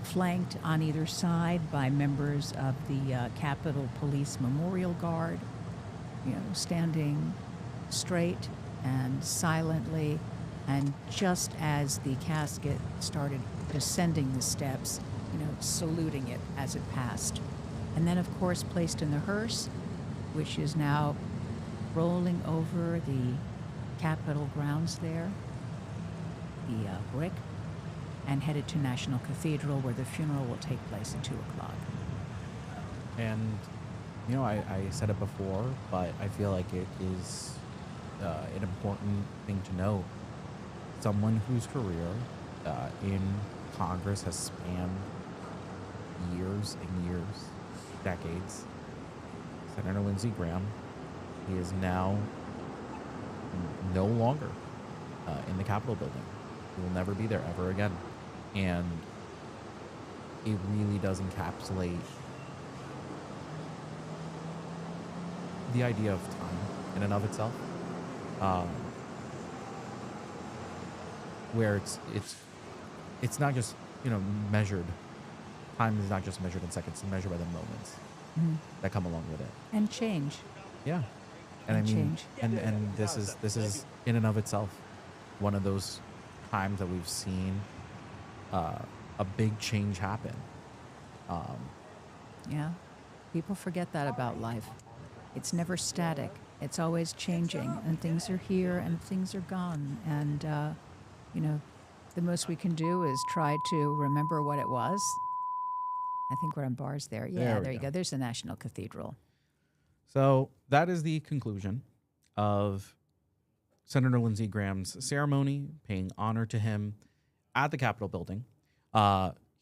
flanked on either side by members of the Capitol Police Memorial Guard, standing straight and silently, and just as the casket started descending the steps, saluting it as it passed. And then, of course, placed in the hearse, which is now rolling over the Capitol grounds there, the brick, and headed to National Cathedral, where the funeral will take place at 2 o'clock. And, I said it before, but I feel like it is an important thing to know. Someone whose career in Congress has spanned years and years, decades, Senator Lindsey Graham, he is now no longer in the Capitol building. He will never be there ever again. And it really does encapsulate the idea of time in and of itself, where it's not just measured. Time is not just measured in seconds; it's measured by the moments that come along with it. And change. Yeah, and I mean, change. and this is in and of itself one of those times that we've seen a big change happen. Yeah, people forget that about life. It's never static. It's always changing, and things are here and things are gone. And the most we can do is try to remember what it was. I think we're on bars there. Yeah, there you go. There's the National Cathedral. So that is the conclusion of Senator Lindsey Graham's ceremony, paying honor to him at the Capitol building.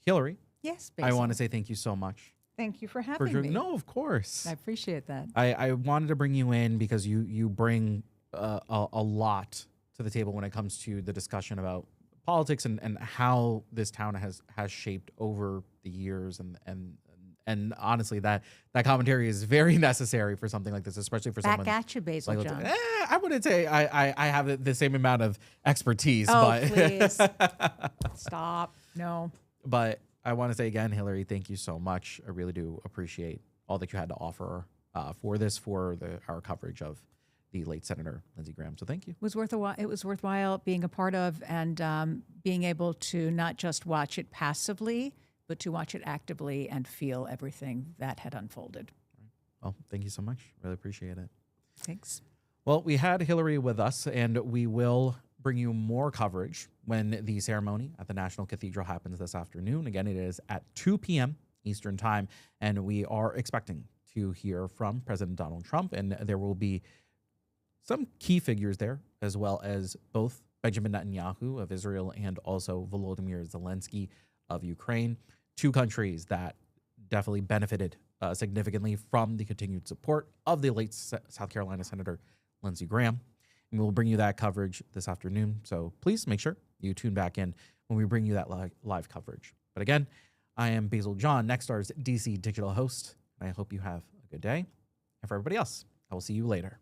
Hillary, Yes, I want to say thank you so much. Thank you for having me. No, of course. I appreciate that. I wanted to bring you in because you bring a lot to the table when it comes to the discussion about politics and how this town has shaped over the years, and honestly that commentary is very necessary for something like this, especially for someone Back at you, Basil like John. I wouldn't say I have the same amount of expertise, Oh, but please. Stop. No. But I want to say again, Hillary, thank you so much. I really do appreciate all that you had to offer for our coverage of the late Senator Lindsey Graham. So thank you. It was worthwhile being a part of, and being able to not just watch it passively, but to watch it actively and feel everything that had unfolded. Well, thank you so much. Really appreciate it. Thanks. Well, we had Hillary with us, and we will bring you more coverage when the ceremony at the National Cathedral happens this afternoon. Again, it is at 2 p.m. Eastern Time, and we are expecting to hear from President Donald Trump, and there will be some key figures there, as well as both Benjamin Netanyahu of Israel and also Volodymyr Zelensky of Ukraine, two countries that definitely benefited significantly from the continued support of the late South Carolina Senator Lindsey Graham. And we'll bring you that coverage this afternoon. So please make sure you tune back in when we bring you that live coverage. But again, I am Basil John, Nextstar's DC digital host, and I hope you have a good day. And for everybody else, I will see you later.